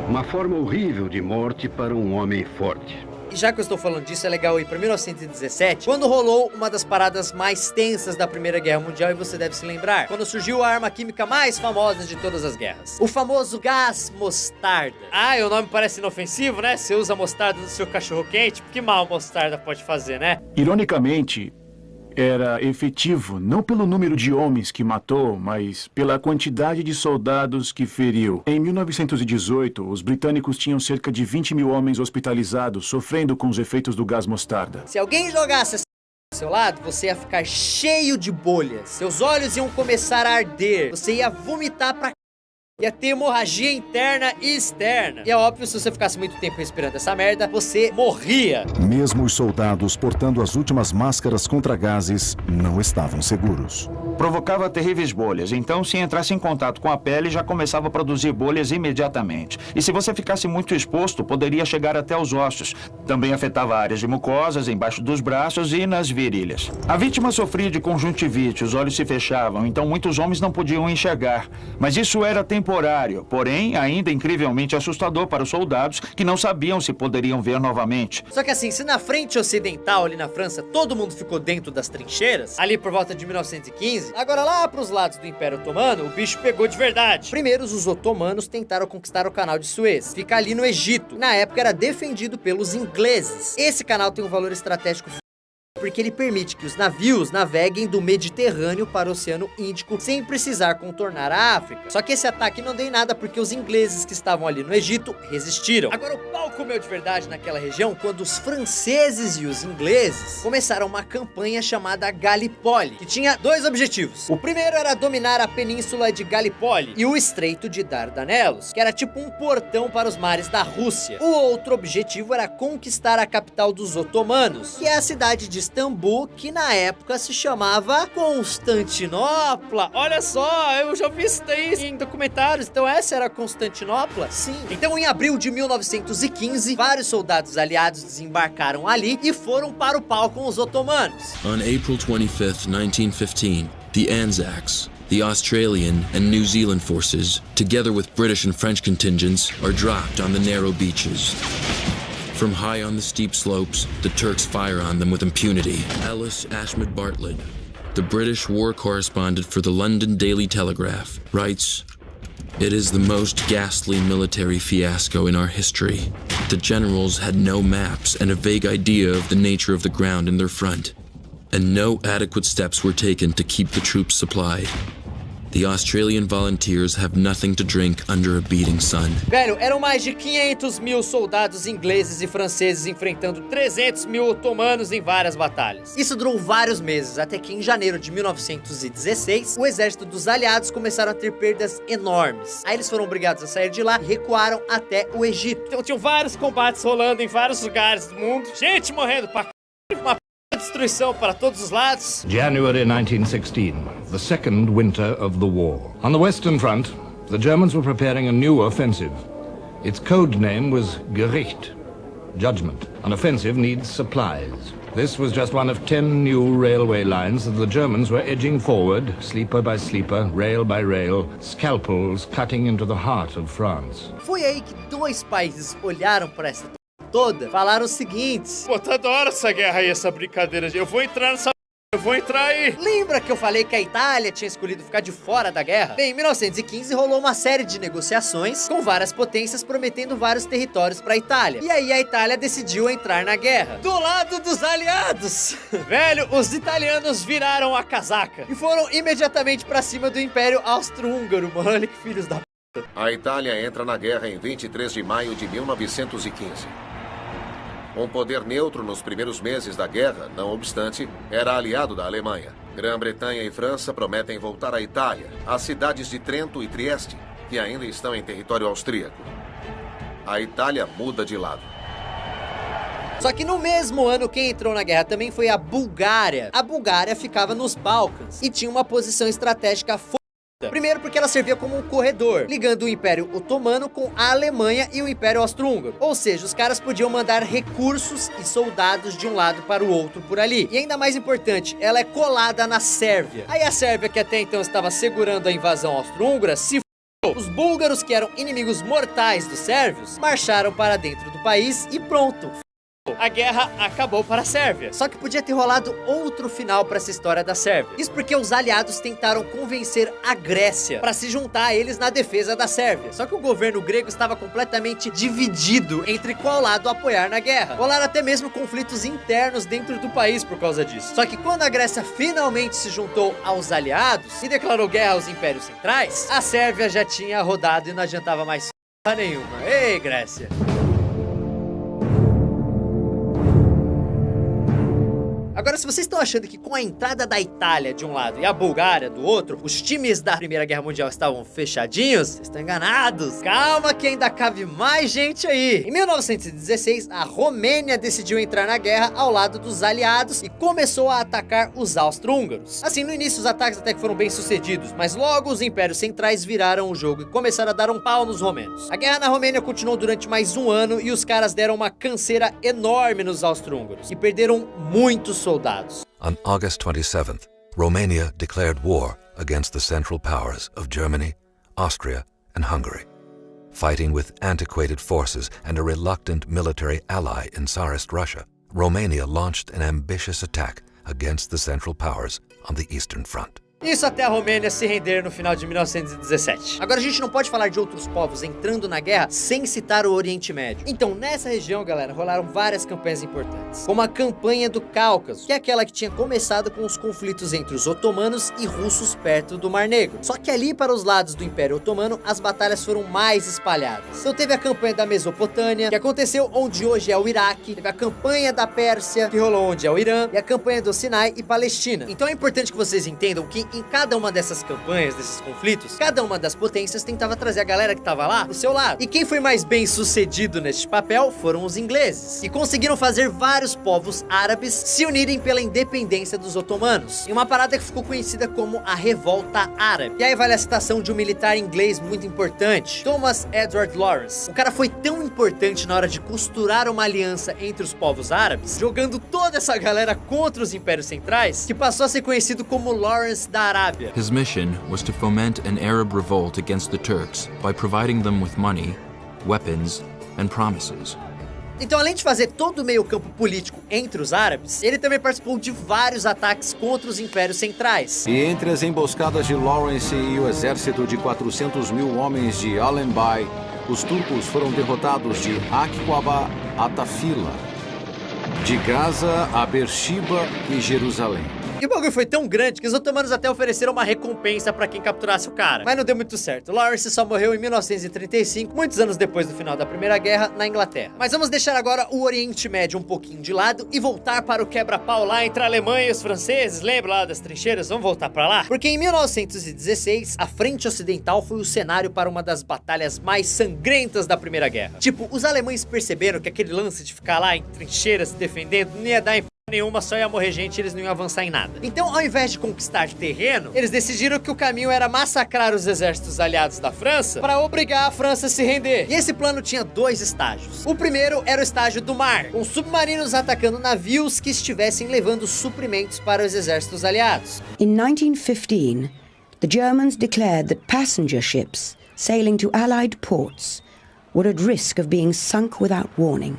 Uma forma horrível de morte para um homem forte. E já que eu estou falando disso, é legal ir pra 1917, quando rolou uma das paradas mais tensas da Primeira Guerra Mundial, e você deve se lembrar, quando surgiu a arma química mais famosa de todas as guerras. O famoso gás mostarda. Ah, e o nome parece inofensivo, né? Você usa mostarda no seu cachorro-quente, que mal mostarda pode fazer, né? Ironicamente, era efetivo não pelo número de homens que matou, mas pela quantidade de soldados que feriu. Em 1918, os britânicos tinham cerca de 20 mil homens hospitalizados, sofrendo com os efeitos do gás mostarda. Se alguém jogasse essa do seu lado, você ia ficar cheio de bolhas. Seus olhos iam começar a arder. Você ia vomitar pra ia ter hemorragia interna e externa. E é óbvio, se você ficasse muito tempo respirando essa merda, você morria. Mesmo os soldados portando as últimas máscaras contra gases não estavam seguros. Provocava terríveis bolhas, então se entrasse em contato com a pele, já começava a produzir bolhas imediatamente. E se você ficasse muito exposto, poderia chegar até os ossos. Também afetava áreas de mucosas, embaixo dos braços e nas virilhas. A vítima sofria de conjuntivite, os olhos se fechavam, então muitos homens não podiam enxergar. Mas isso era temporário, porém ainda incrivelmente assustador para os soldados que não sabiam se poderiam ver novamente. Só que assim, se na frente ocidental, ali na França, todo mundo ficou dentro das trincheiras, ali por volta de 1915, agora lá pros lados do Império Otomano, o bicho pegou de verdade. Primeiro, os otomanos tentaram conquistar o canal de Suez, fica ali no Egito. Na época era defendido pelos ingleses. Esse canal tem um valor estratégico porque ele permite que os navios naveguem do Mediterrâneo para o Oceano Índico sem precisar contornar a África. Só que esse ataque não deu em nada porque os ingleses que estavam ali no Egito resistiram. Agora o pau comeu de verdade naquela região quando os franceses e os ingleses começaram uma campanha chamada Gallipoli, que tinha dois objetivos. O primeiro era dominar a península de Gallipoli e o Estreito de Dardanelos, que era tipo um portão para os mares da Rússia. O outro objetivo era conquistar a capital dos otomanos, que é a cidade de Istambul, que na época se chamava Constantinopla. Olha só, eu já vi isso daí em documentários. Então essa era Constantinopla? Sim. Então em abril de 1915, vários soldados aliados desembarcaram ali e foram para o pau com os otomanos. On April 25th, 1915, the Anzacs, the Australian and New Zealand forces, together with British and French contingents, are dropped on the narrow beaches. From high on the steep slopes, the Turks fire on them with impunity. Ellis Ashmead Bartlett, the British war correspondent for the London Daily Telegraph, writes, "It is the most ghastly military fiasco in our history. The generals had no maps and a vague idea of the nature of the ground in their front, and no adequate steps were taken to keep the troops supplied. The Australian volunteers have nothing to drink under a beating sun." Velho, eram mais de 500 mil soldados ingleses e franceses enfrentando 300 mil otomanos em várias batalhas. Isso durou vários meses, até que em janeiro de 1916, o exército dos aliados começaram a ter perdas enormes. Aí eles foram obrigados a sair de lá e recuaram até o Egito. Então tinham vários combates rolando em vários lugares do mundo, gente morrendo pra uma destruição para todos os lados. January 1916, the second winter of the war. On the Western Front, the Germans were preparing a new offensive. Its code name was Gericht, judgment. An offensive needs supplies. This was just one of 10 new railway lines that the Germans were edging forward, sleeper by sleeper, rail by rail, scalpels cutting into the heart of France. Foi aí que dois países olharam para essa toda, falaram o seguinte: pô, tá da hora essa guerra aí, essa brincadeira de eu vou entrar aí. Lembra que eu falei que a Itália tinha escolhido ficar de fora da guerra? Bem, em 1915 rolou uma série de negociações com várias potências prometendo vários territórios pra Itália. E aí a Itália decidiu entrar na guerra do lado dos aliados. Velho, os italianos viraram a casaca e foram imediatamente pra cima do Império Austro-Húngaro, mano. Olha que filhos da p***. A Itália entra na guerra em 23 de maio de 1915. Um poder neutro nos primeiros meses da guerra, não obstante, era aliado da Alemanha. Grã-Bretanha e França prometem voltar à Itália, às cidades de Trento e Trieste, que ainda estão em território austríaco. A Itália muda de lado. Só que no mesmo ano, quem entrou na guerra também foi a Bulgária. A Bulgária ficava nos Balcãs e tinha uma posição estratégica forte. Primeiro porque ela servia como um corredor, ligando o Império Otomano com a Alemanha e o Império Austro-Húngaro. Ou seja, os caras podiam mandar recursos e soldados de um lado para o outro por ali. E ainda mais importante, ela é colada na Sérvia. Aí a Sérvia, que até então estava segurando a invasão austro-húngara, se f***. Os búlgaros, que eram inimigos mortais dos sérvios, marcharam para dentro do país e pronto. a guerra acabou para a Sérvia. Só que podia ter rolado outro final para essa história da Sérvia. Isso porque os aliados tentaram convencer a Grécia para se juntar a eles na defesa da Sérvia. Só que o governo grego estava completamente dividido entre qual lado apoiar na guerra. Rolaram até mesmo conflitos internos dentro do país por causa disso. Só que quando a Grécia finalmente se juntou aos aliados e declarou guerra aos impérios centrais, a Sérvia já tinha rodado e não adiantava mais nenhuma. Ei, Grécia! Agora, se vocês estão achando que com a entrada da Itália de um lado e a Bulgária do outro, os times da Primeira Guerra Mundial estavam fechadinhos, vocês estão enganados. Calma que ainda cabe mais gente aí. Em 1916, a Romênia decidiu entrar na guerra ao lado dos aliados e começou a atacar os austro-húngaros. Assim, no início os ataques até que foram bem sucedidos, mas logo os impérios centrais viraram o jogo e começaram a dar um pau nos romenos. A guerra na Romênia continuou durante mais um ano e os caras deram uma canseira enorme nos austro-húngaros e perderam muitos soldados. On August 27th, Romania declared war against the Central Powers of Germany, Austria, and Hungary. Fighting with antiquated forces and a reluctant military ally in Tsarist Russia, Romania launched an ambitious attack against the Central Powers on the Eastern Front. Isso até a Romênia se render no final de 1917. Agora a gente não pode falar de outros povos entrando na guerra sem citar o Oriente Médio. Então nessa região, galera, rolaram várias campanhas importantes, como a campanha do Cáucaso, que é aquela que tinha começado com os conflitos entre os otomanos e russos perto do Mar Negro. Só que ali para os lados do Império Otomano, as batalhas foram mais espalhadas. Então teve a campanha da Mesopotâmia, que aconteceu onde hoje é o Iraque, teve a campanha da Pérsia, que rolou onde é o Irã, e a campanha do Sinai e Palestina. Então é importante que vocês entendam que em cada uma dessas campanhas, desses conflitos, cada uma das potências tentava trazer a galera que tava lá pro seu lado. E quem foi mais bem sucedido neste papel foram os ingleses, que conseguiram fazer vários povos árabes se unirem pela independência dos otomanos, em uma parada que ficou conhecida como a Revolta Árabe. E aí vale a citação de um militar inglês muito importante, Thomas Edward Lawrence. O cara foi tão importante na hora de costurar uma aliança entre os povos árabes, jogando toda essa galera contra os impérios centrais, que passou a ser conhecido como Lawrence da Arábia. His mission was to foment an Arab revolt against the Turks by providing them with money, weapons, and promises. Então, além de fazer todo o meio-campo político entre os árabes, ele também participou de vários ataques contra os impérios centrais. E entre as emboscadas de Lawrence e o exército de 400 mil homens de Allenby, os turcos foram derrotados de Aqaba a Tafila, de Gaza a Beersheba e Jerusalém. E o bagulho foi tão grande que os otomanos até ofereceram uma recompensa pra quem capturasse o cara. Mas não deu muito certo. Lawrence só morreu em 1935, muitos anos depois do final da Primeira Guerra, na Inglaterra. Mas vamos deixar agora o Oriente Médio um pouquinho de lado e voltar para o quebra-pau lá entre a Alemanha e os franceses. Lembra lá das trincheiras? Vamos voltar pra lá? Porque em 1916, a Frente Ocidental foi o cenário para uma das batalhas mais sangrentas da Primeira Guerra. Tipo, os alemães perceberam que aquele lance de ficar lá em trincheiras se defendendo não ia dar em nenhuma, só ia morrer gente e eles não iam avançar em nada. Então, ao invés de conquistar terreno, eles decidiram que o caminho era massacrar os exércitos aliados da França para obrigar a França a se render. E esse plano tinha dois estágios. O primeiro era o estágio do mar, com submarinos atacando navios que estivessem levando suprimentos para os exércitos aliados. In 1915, the Germans declared that passenger ships sailing to Allied ports were at risk of being sunk without warning.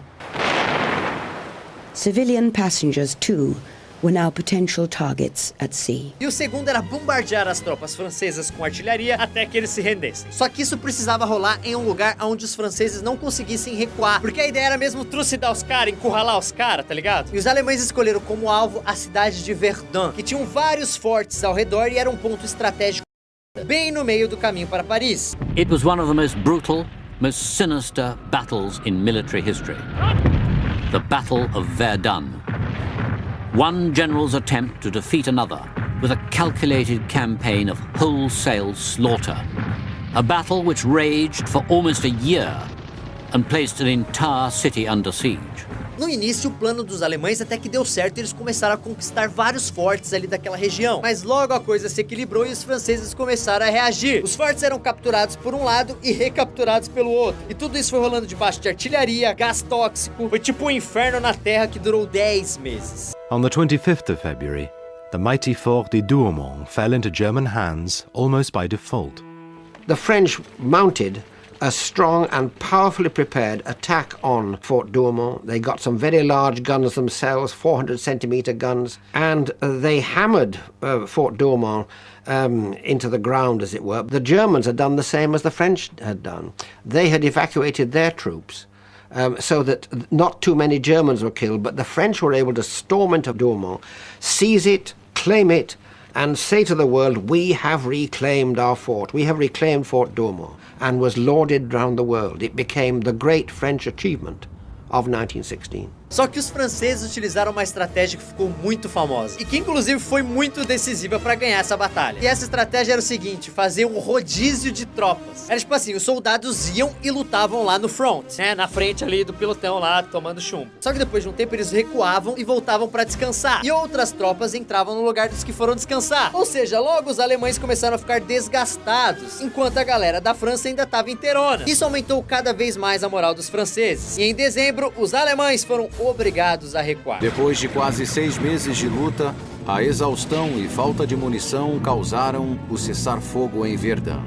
Civilian passengers, too, were now potential targets at sea. E o segundo era bombardear as tropas francesas com artilharia até que eles se rendessem. Só que isso precisava rolar em um lugar onde os franceses não conseguissem recuar, porque a ideia era mesmo trucidar os caras, encurralar os caras, tá ligado? E os alemães escolheram como alvo a cidade de Verdun, que tinham vários fortes ao redor e era um ponto estratégico bem no meio do caminho para Paris. It was one of the most brutal, most sinister battles in military history. The Battle of Verdun. One general's attempt to defeat another with a calculated campaign of wholesale slaughter. A battle which raged for almost a year and placed an entire city under siege. No início, o plano dos alemães até que deu certo e eles começaram a conquistar vários fortes ali daquela região. Mas logo a coisa se equilibrou e os franceses começaram a reagir. Os fortes eram capturados por um lado e recapturados pelo outro. E tudo isso foi rolando debaixo de artilharia, gás tóxico. Foi tipo um inferno na terra que durou 10 meses. On the 25th of February, the mighty fort de Douaumont fell into German hands almost by default. The French mounted a strong and powerfully prepared attack on Fort Douaumont. They got some very large guns themselves, 400-centimeter guns, and they hammered Fort Douaumont into the ground, as it were. The Germans had done the same as the French had done. They had evacuated their troops so that not too many Germans were killed, but the French were able to storm into Douaumont, seize it, claim it, and say to the world, we have reclaimed our fort, we have reclaimed Fort Douaumont, and was lauded around the world. It became the great French achievement of 1916. Só que os franceses utilizaram uma estratégia que ficou muito famosa e que inclusive foi muito decisiva para ganhar essa batalha. E essa estratégia era o seguinte, fazer um rodízio de tropas. Era tipo assim, os soldados iam e lutavam lá no front, né, na frente ali do pelotão lá, tomando chumbo. Só que depois de um tempo eles recuavam e voltavam para descansar. E outras tropas entravam no lugar dos que foram descansar. Ou seja, logo os alemães começaram a ficar desgastados, enquanto a galera da França ainda estava inteirona. Isso aumentou cada vez mais a moral dos franceses. E em dezembro, os alemães foram obrigados a recuar. Depois de quase 6 meses de luta, a exaustão e falta de munição causaram o cessar-fogo em Verdun.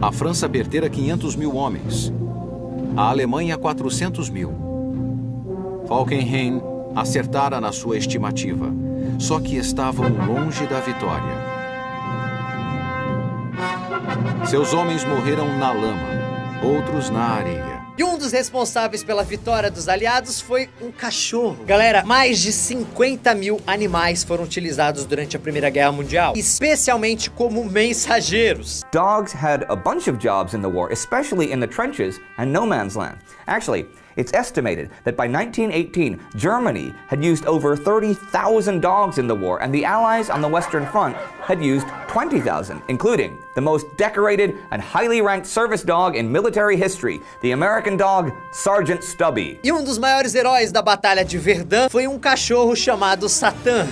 A França perdera 500 mil homens, a Alemanha 400 mil. Falkenhayn acertara na sua estimativa, só que estavam longe da vitória. Seus homens morreram na lama, outros na areia. E um dos responsáveis pela vitória dos aliados foi um cachorro. Galera, mais de 50 mil animais foram utilizados durante a Primeira Guerra Mundial, especialmente como mensageiros. Dogs had a bunch of jobs in the war, especially in the trenches and no man's land. Actually, it's estimated that by 1918, Germany had used over 30,000 dogs in the war, and the Allies on the Western Front had used 20,000, including the most decorated and highly ranked service dog in military history, the American dog Sergeant Stubby. E um dos maiores heróis da Batalha de Verdun foi um cachorro chamado Satan.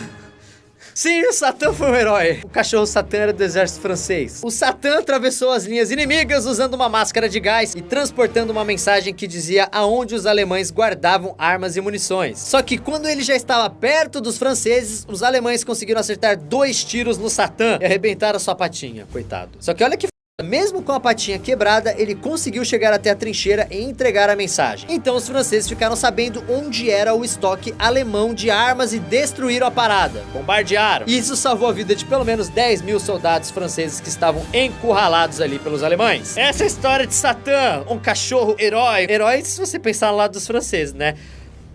Sim, o Satan foi um herói. O cachorro Satan era do exército francês. O Satan atravessou as linhas inimigas usando uma máscara de gás e transportando uma mensagem que dizia aonde os alemães guardavam armas e munições. Só que quando ele já estava perto dos franceses, os alemães conseguiram acertar 2 tiros no Satan e arrebentaram a sua patinha, coitado. Só que olha que mesmo com a patinha quebrada, ele conseguiu chegar até a trincheira e entregar a mensagem. Então os franceses ficaram sabendo onde era o estoque alemão de armas e destruíram a parada. Bombardearam. E isso salvou a vida de pelo menos 10 mil soldados franceses que estavam encurralados ali pelos alemães. Essa é a história de Satan, um cachorro herói. Herói se você pensar no lado dos franceses, né?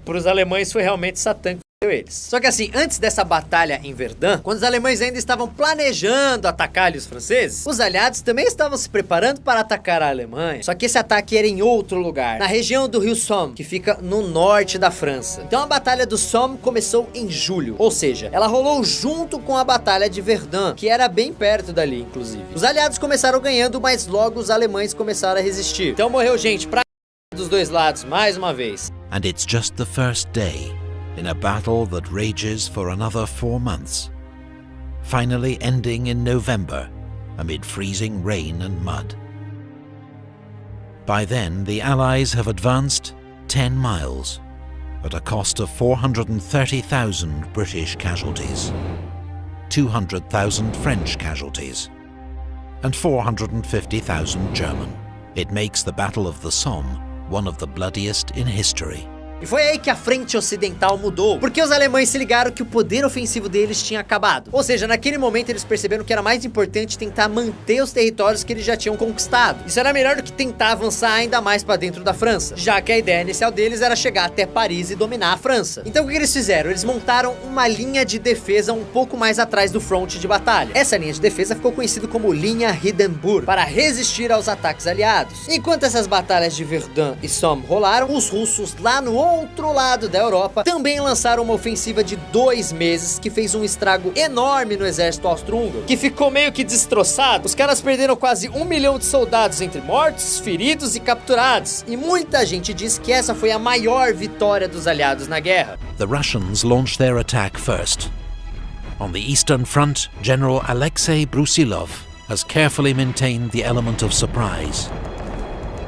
Para os alemães foi realmente Satan. Eles. Só que assim, antes dessa batalha em Verdun, quando os alemães ainda estavam planejando atacar ali os franceses, os aliados também estavam se preparando para atacar a Alemanha. Só que esse ataque era em outro lugar, na região do rio Somme, que fica no norte da França. Então a batalha do Somme começou em julho, ou seja, ela rolou junto com a batalha de Verdun, que era bem perto dali, inclusive. Os aliados começaram ganhando, mas logo os alemães começaram a resistir. Então morreu gente pra dos dois lados, mais uma vez. And it's just the first day in a battle that rages for another 4 months, finally ending in November amid freezing rain and mud. By then, the Allies have advanced 10 miles at a cost of 430,000 British casualties, 200,000 French casualties, and 450,000 German. It makes the Battle of the Somme one of the bloodiest in history. E foi aí que a frente ocidental mudou, porque os alemães se ligaram que o poder ofensivo deles tinha acabado. Ou seja, naquele momento eles perceberam que era mais importante tentar manter os territórios que eles já tinham conquistado. Isso era melhor do que tentar avançar ainda mais para dentro da França, já que a ideia inicial deles era chegar até Paris e dominar a França. Então o que eles fizeram? Eles montaram uma linha de defesa um pouco mais atrás do fronte de batalha. Essa linha de defesa ficou conhecida como linha Hindenburg, para resistir aos ataques aliados. Enquanto essas batalhas de Verdun e Somme rolaram, os russos lá no outro lado da Europa também lançaram uma ofensiva de 2 meses que fez um estrago enorme no exército austro-húngaro, que ficou meio que destroçado. Os caras perderam quase 1 milhão de soldados entre mortos, feridos e capturados, e muita gente diz que essa foi a maior vitória dos aliados na guerra. The Russians launched their attack first. On the Eastern Front, General Alexei Brusilov has carefully maintained the element of surprise.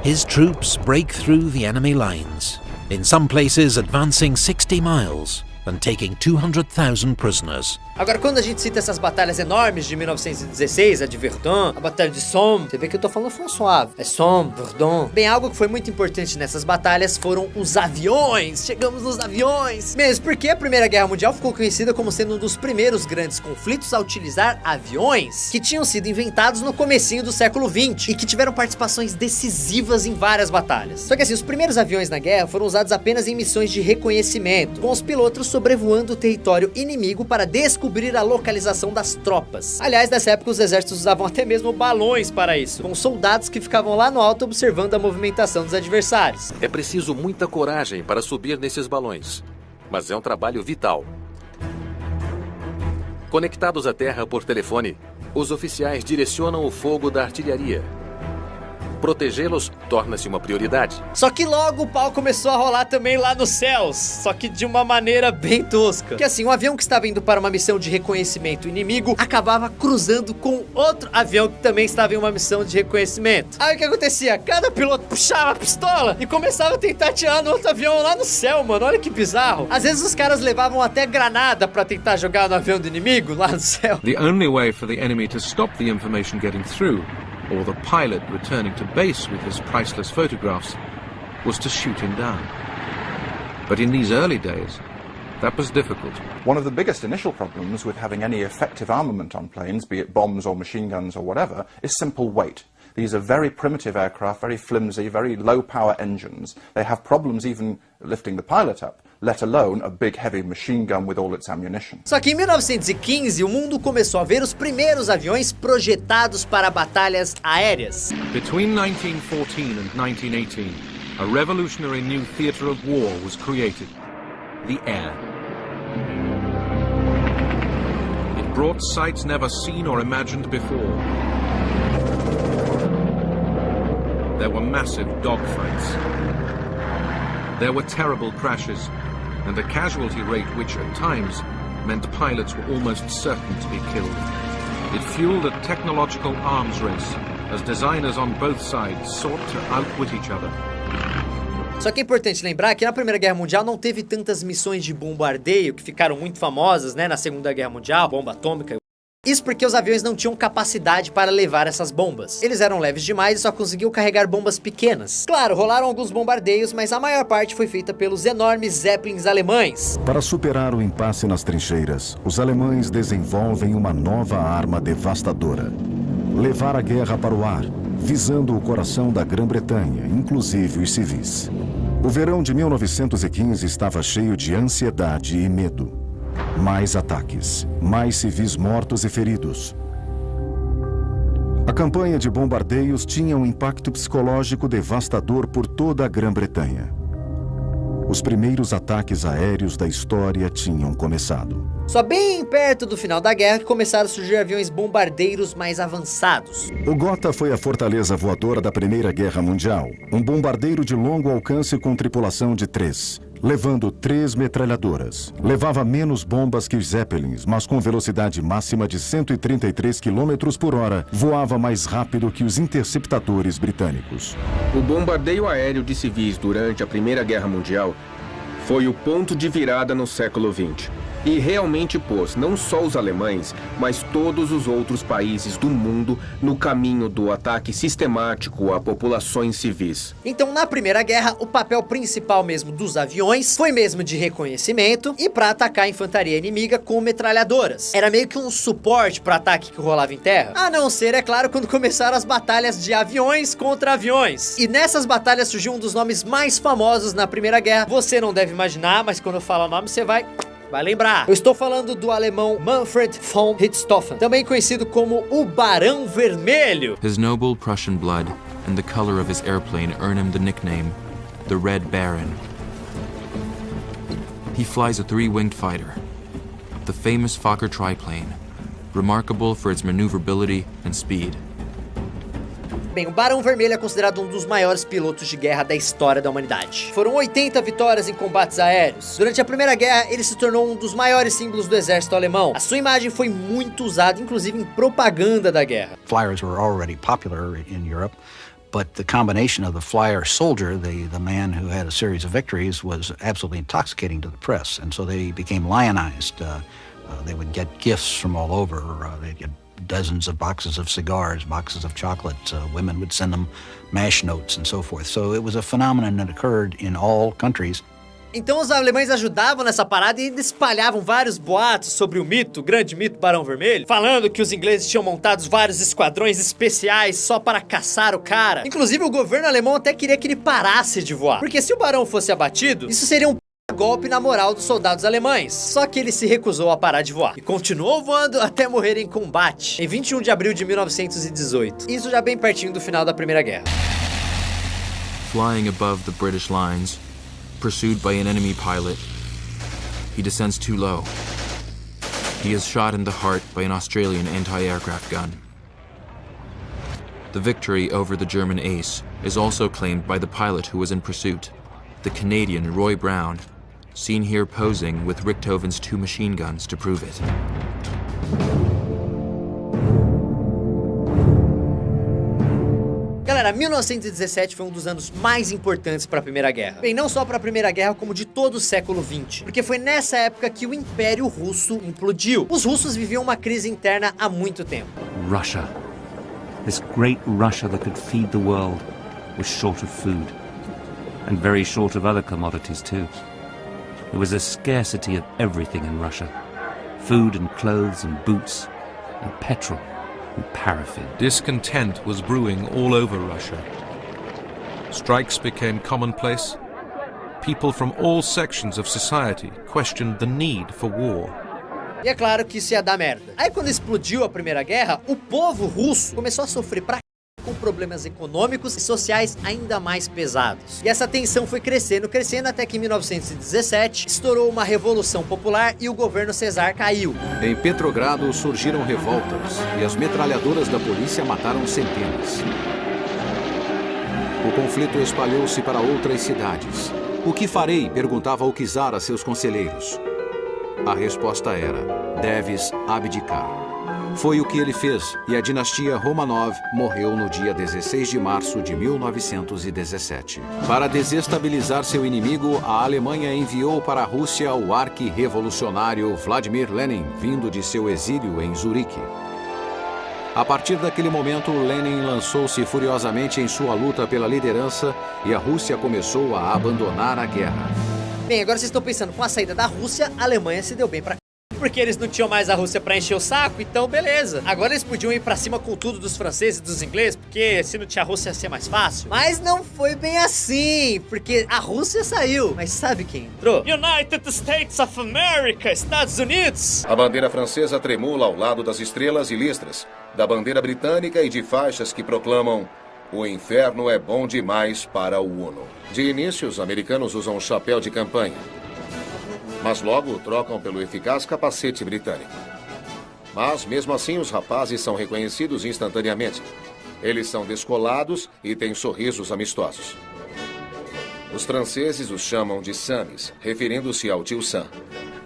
His troops break through the enemy lines, in some places advancing 60 miles and taking 200,000 prisoners. Agora, quando a gente cita essas batalhas enormes de 1916, a de Verdun, a Batalha de Somme, você vê que eu tô falando François, é Somme, Verdun. Bem, algo que foi muito importante nessas batalhas foram os aviões. Chegamos nos aviões. Mesmo porque a Primeira Guerra Mundial ficou conhecida como sendo um dos primeiros grandes conflitos a utilizar aviões, que tinham sido inventados no comecinho do século XX e que tiveram participações decisivas em várias batalhas. Só que assim, os primeiros aviões na guerra foram usados apenas em missões de reconhecimento, com os pilotos sobrevoando o território inimigo para descobrir a localização das tropas. Aliás, nessa época os exércitos usavam até mesmo balões para isso, com soldados que ficavam lá no alto observando a movimentação dos adversários. É preciso muita coragem para subir nesses balões, mas é um trabalho vital. Conectados à terra por telefone, os oficiais direcionam o fogo da artilharia. Protegê-los torna-se uma prioridade. Só que logo o pau começou a rolar também lá nos céus, só que de uma maneira bem tosca. Que assim, um avião que estava indo para uma missão de reconhecimento inimigo acabava cruzando com outro avião que também estava em uma missão de reconhecimento. Aí o que acontecia? Cada piloto puxava a pistola e começava a tentar atirar no outro avião lá no céu, mano. Olha que bizarro. Às vezes os caras levavam até granada para tentar jogar no avião do inimigo lá no céu. The only way for the enemy to stop the information getting through, or the pilot returning to base with his priceless photographs, was to shoot him down. But in these early days, that was difficult. One of the biggest initial problems with having any effective armament on planes, be it bombs or machine guns or whatever, is simple weight. These are very primitive aircraft, very flimsy, very low power engines. They have problems even lifting the pilot up, let alone a big heavy machine gun with all its ammunition. Só que em 1915 o mundo começou a ver os primeiros aviões projetados para batalhas aéreas. Between 1914 and 1918, a revolutionary new theater of war was created, the air. It brought sights never seen or imagined before. There were massive dogfights. There were terrible crashes, and a casualty rate which, at times, meant pilots were almost certain to be killed. It fueled a technological arms race, as designers on both sides sought to outwit each other. Só que é importante lembrar que na Primeira Guerra Mundial não teve tantas missões de bombardeio que ficaram muito famosas, né, na Segunda Guerra Mundial, bomba atômica. Isso porque os aviões não tinham capacidade para levar essas bombas. Eles eram leves demais e só conseguiam carregar bombas pequenas. Claro, rolaram alguns bombardeios, mas a maior parte foi feita pelos enormes Zeppelins alemães. Para superar o impasse nas trincheiras, os alemães desenvolvem uma nova arma devastadora: levar a guerra para o ar, visando o coração da Grã-Bretanha, inclusive os civis. O verão de 1915 estava cheio de ansiedade e medo. Mais ataques, mais civis mortos e feridos. A campanha de bombardeios tinha um impacto psicológico devastador por toda a Grã-Bretanha. Os primeiros ataques aéreos da história tinham começado. Só bem perto do final da guerra que começaram a surgir aviões bombardeiros mais avançados. O Gotha foi a fortaleza voadora da Primeira Guerra Mundial. Um bombardeiro de longo alcance com tripulação de 3, levando 3 metralhadoras. Levava menos bombas que os Zeppelins, mas com velocidade máxima de 133 km por hora, voava mais rápido que os interceptadores britânicos. O bombardeio aéreo de civis durante a Primeira Guerra Mundial foi o ponto de virada no século XX. E realmente pôs não só os alemães, mas todos os outros países do mundo no caminho do ataque sistemático a populações civis. Então, na Primeira Guerra, o papel principal mesmo dos aviões foi mesmo de reconhecimento e para atacar a infantaria inimiga com metralhadoras. Era meio que um suporte para ataque que rolava em terra. A não ser, é claro, quando começaram as batalhas de aviões contra aviões. E nessas batalhas surgiu um dos nomes mais famosos na Primeira Guerra. Você não deve imaginar, mas quando eu falo o nome, você vai lembrar. Eu estou falando do alemão Manfred von Richthofen, também conhecido como o Barão Vermelho. His noble Prussian blood and the color of his airplane earn him the nickname, the Red Baron. He flies a 3-winged fighter, the famous Fokker triplane, remarkable for its maneuverability and speed. Bem, o Barão Vermelho é considerado um dos maiores pilotos de guerra da história da humanidade. Foram 80 vitórias em combates aéreos. Durante a Primeira Guerra, ele se tornou um dos maiores símbolos do exército alemão. A sua imagem foi muito usada, inclusive em propaganda da guerra. Flyers were already popular in Europe, But the combination of the flyer soldier, the man who had a series of victories, was absolutely intoxicating to the press, and so they became lionized. They would get gifts from all over. They'd get dozens of boxes of cigars, boxes of chocolates. Women would send them mash notes and so forth. So it was a phenomenon that occurred in all countries. Então os alemães ajudavam nessa parada e espalhavam vários boatos sobre o mito, o grande mito Barão Vermelho, falando que os ingleses tinham montado vários esquadrões especiais só para caçar o cara. Inclusive o governo alemão até queria que ele parasse de voar, porque se o Barão fosse abatido, isso seria um golpe na moral dos soldados alemães. Só que ele se recusou a parar de voar e continuou voando até morrer em combate em 21 de abril de 1918. Isso já bem pertinho do final da Primeira Guerra. Flying above the British lines, pursued by an enemy pilot, he descends too low. He is shot in the heart by an Australian anti-aircraft gun. The victory over the German ace is also claimed by the pilot who was in pursuit, the Canadian Roy Brown, seen here posing with Richthofen's 2 machine guns to prove it. Galera, 1917 foi um dos anos mais importantes para a Primeira Guerra. Bem, não só para a Primeira Guerra, como de todo o século XX. Porque foi nessa época que o Império Russo implodiu. Os russos viviam uma crise interna há muito tempo. Russia. This great Russia that could feed the world was short of food. And very short of other commodities too. There was a scarcity of everything in Russia. Food and clothes and boots and petrol. Paraffin. Discontent was brewing all over Russia. Strikes became commonplace. People from all sections of society questioned the need for war. E é claro que isso ia dar merda. Aí quando explodiu a Primeira Guerra, o povo russo começou a sofrer pra com problemas econômicos e sociais ainda mais pesados. E essa tensão foi crescendo até que em 1917 estourou uma revolução popular e o governo Czar caiu. Em Petrogrado surgiram revoltas e as metralhadoras da polícia mataram centenas. O conflito espalhou-se para outras cidades. O que farei? Perguntava o czar a seus conselheiros. A resposta era: deves abdicar. Foi o que ele fez, e a dinastia Romanov morreu no dia 16 de março de 1917. Para desestabilizar seu inimigo, a Alemanha enviou para a Rússia o arqui-revolucionário Vladimir Lenin, vindo de seu exílio em Zurique. A partir daquele momento, Lenin lançou-se furiosamente em sua luta pela liderança e a Rússia começou a abandonar a guerra. Bem, agora vocês estão pensando, com a saída da Rússia, a Alemanha se deu bem pra porque eles não tinham mais a Rússia pra encher o saco, então beleza. Agora eles podiam ir pra cima com tudo dos franceses e dos ingleses, porque se não tinha a Rússia ia ser mais fácil. Mas não foi bem assim, porque a Rússia saiu. Mas sabe quem entrou? United States of America, Estados Unidos. A bandeira francesa tremula ao lado das estrelas e listras, da bandeira britânica e de faixas que proclamam: o inferno é bom demais para o Uno. De início, os americanos usam um chapéu de campanha, mas logo o trocam pelo eficaz capacete britânico. Mas, mesmo assim, os rapazes são reconhecidos instantaneamente. Eles são descolados e têm sorrisos amistosos. Os franceses os chamam de Samis, referindo-se ao tio Sam.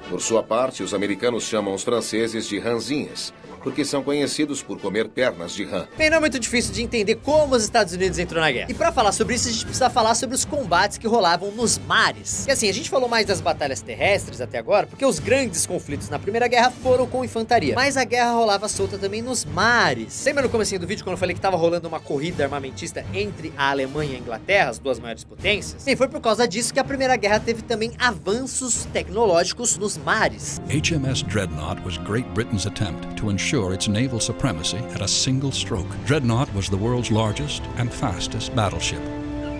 Por sua parte, os americanos chamam os franceses de ranzinhas, porque são conhecidos por comer pernas de rã. Bem, não é muito difícil de entender como os Estados Unidos entrou na guerra. E pra falar sobre isso, a gente precisa falar sobre os combates que rolavam nos mares. E assim, a gente falou mais das batalhas terrestres até agora, porque os grandes conflitos na Primeira Guerra foram com infantaria. Mas a guerra rolava solta também nos mares. Lembra no comecinho do vídeo quando eu falei que tava rolando uma corrida armamentista entre a Alemanha e a Inglaterra, as duas maiores potências? Bem, foi por causa disso que a Primeira Guerra teve também avanços tecnológicos nos mares. HMS Dreadnought was Great Britain's attempt to ensure its naval supremacy at a single stroke. Dreadnought was the world's largest and fastest battleship,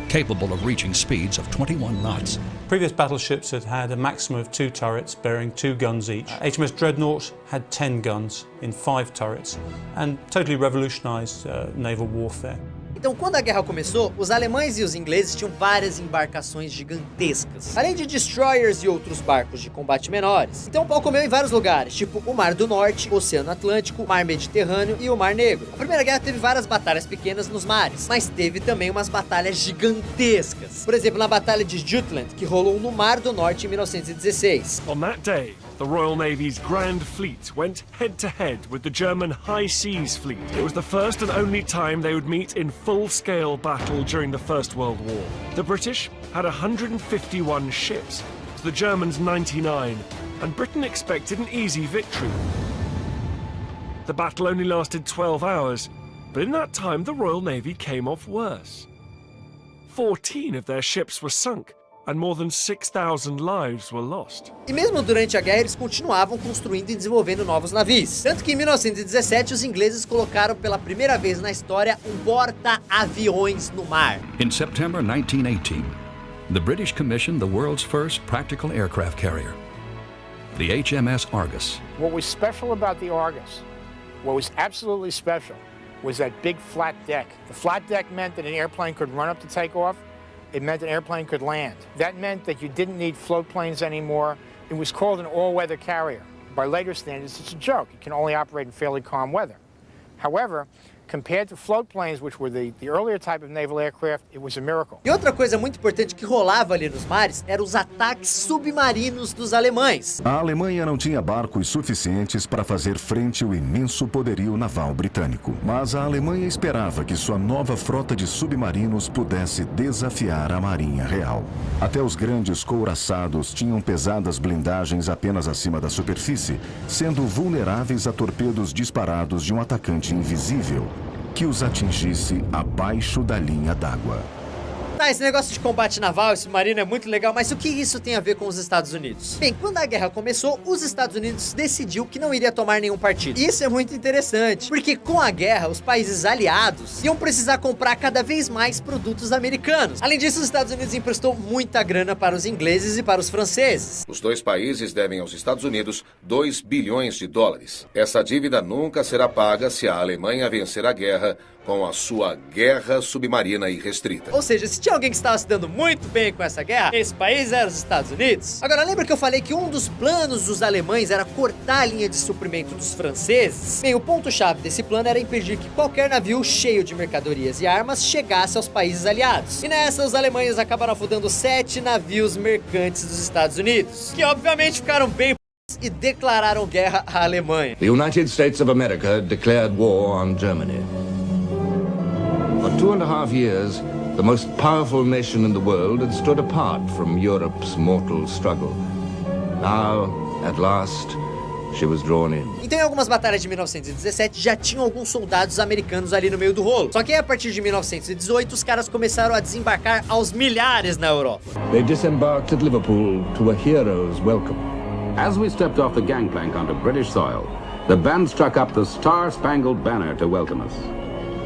capable of reaching speeds of 21 knots. Previous battleships had had a maximum of 2 turrets bearing 2 guns each. HMS Dreadnought had 10 guns in 5 turrets and totally revolutionized naval warfare. Então, quando a guerra começou, os alemães e os ingleses tinham várias embarcações gigantescas, além de destroyers e outros barcos de combate menores. Então o pau comeu em vários lugares, tipo o Mar do Norte, o Oceano Atlântico, o Mar Mediterrâneo e o Mar Negro. A Primeira Guerra teve várias batalhas pequenas nos mares, mas teve também umas batalhas gigantescas. Por exemplo, na Batalha de Jutland, que rolou no Mar do Norte em 1916. On that day, the Royal Navy's Grand Fleet went head-to-head with the German High Seas Fleet. It was the first and only time they would meet in full-scale battle during the First World War. The British had 151 ships, to the Germans 99, and Britain expected an easy victory. The battle only lasted 12 hours, but in that time the Royal Navy came off worse. 14 of their ships were sunk, and more than 6,000 lives were lost. E mesmo durante a guerra, eles continuavam construindo e desenvolvendo novos navios. Tanto que em 1917, os ingleses colocaram pela primeira vez na história um porta-aviões no mar. In September 1918, the British commissioned the world's first practical aircraft carrier, the HMS Argus. What was special about the Argus, what was absolutely special, was that big flat deck. The flat deck meant that an airplane could run up to take off. It meant an airplane could land. That meant that you didn't need float planes anymore. It was called an all-weather carrier. By later standards, it's a joke. It can only operate in fairly calm weather. However, compared to float planes, which were the earlier type of naval aircraft, it was a miracle. E outra coisa muito importante que rolava ali nos mares eram os ataques submarinos dos alemães. A Alemanha não tinha barcos suficientes para fazer frente ao imenso poderio naval britânico. Mas a Alemanha esperava que sua nova frota de submarinos pudesse desafiar a Marinha Real. Até os grandes couraçados tinham pesadas blindagens apenas acima da superfície, sendo vulneráveis a torpedos disparados de um atacante invisível que os atingisse abaixo da linha d'água. Tá, esse negócio de combate naval e submarino é muito legal, mas o que isso tem a ver com os Estados Unidos? Bem, quando a guerra começou, os Estados Unidos decidiu que não iria tomar nenhum partido. Isso é muito interessante, porque com a guerra, os países aliados iam precisar comprar cada vez mais produtos americanos. Além disso, os Estados Unidos emprestou muita grana para os ingleses e para os franceses. Os dois países devem aos Estados Unidos 2 bilhões de dólares. Essa dívida nunca será paga se a Alemanha vencer a guerra com a sua guerra submarina irrestrita. Ou seja, se tinha alguém que estava se dando muito bem com essa guerra, esse país era os Estados Unidos. Agora, lembra que eu falei que um dos planos dos alemães era cortar a linha de suprimento dos franceses? Bem, o ponto-chave desse plano era impedir que qualquer navio cheio de mercadorias e armas chegasse aos países aliados. E nessa, os alemães acabaram afundando 7 navios mercantes dos Estados Unidos, que obviamente ficaram bem e declararam guerra à Alemanha. The United States of America declared war on Germany. For 2.5 years, the most powerful nation in the world had stood apart from Europe's mortal struggle. Now, at last, she was drawn in. Então, em algumas batalhas de 1917, já tinham alguns soldados americanos ali no meio do rolo. Só que a partir de 1918, os caras começaram a desembarcar aos milhares na Europa. They disembarked at Liverpool to a hero's welcome. As we stepped off the gangplank onto British soil, the band struck up the Star-Spangled Banner to welcome us.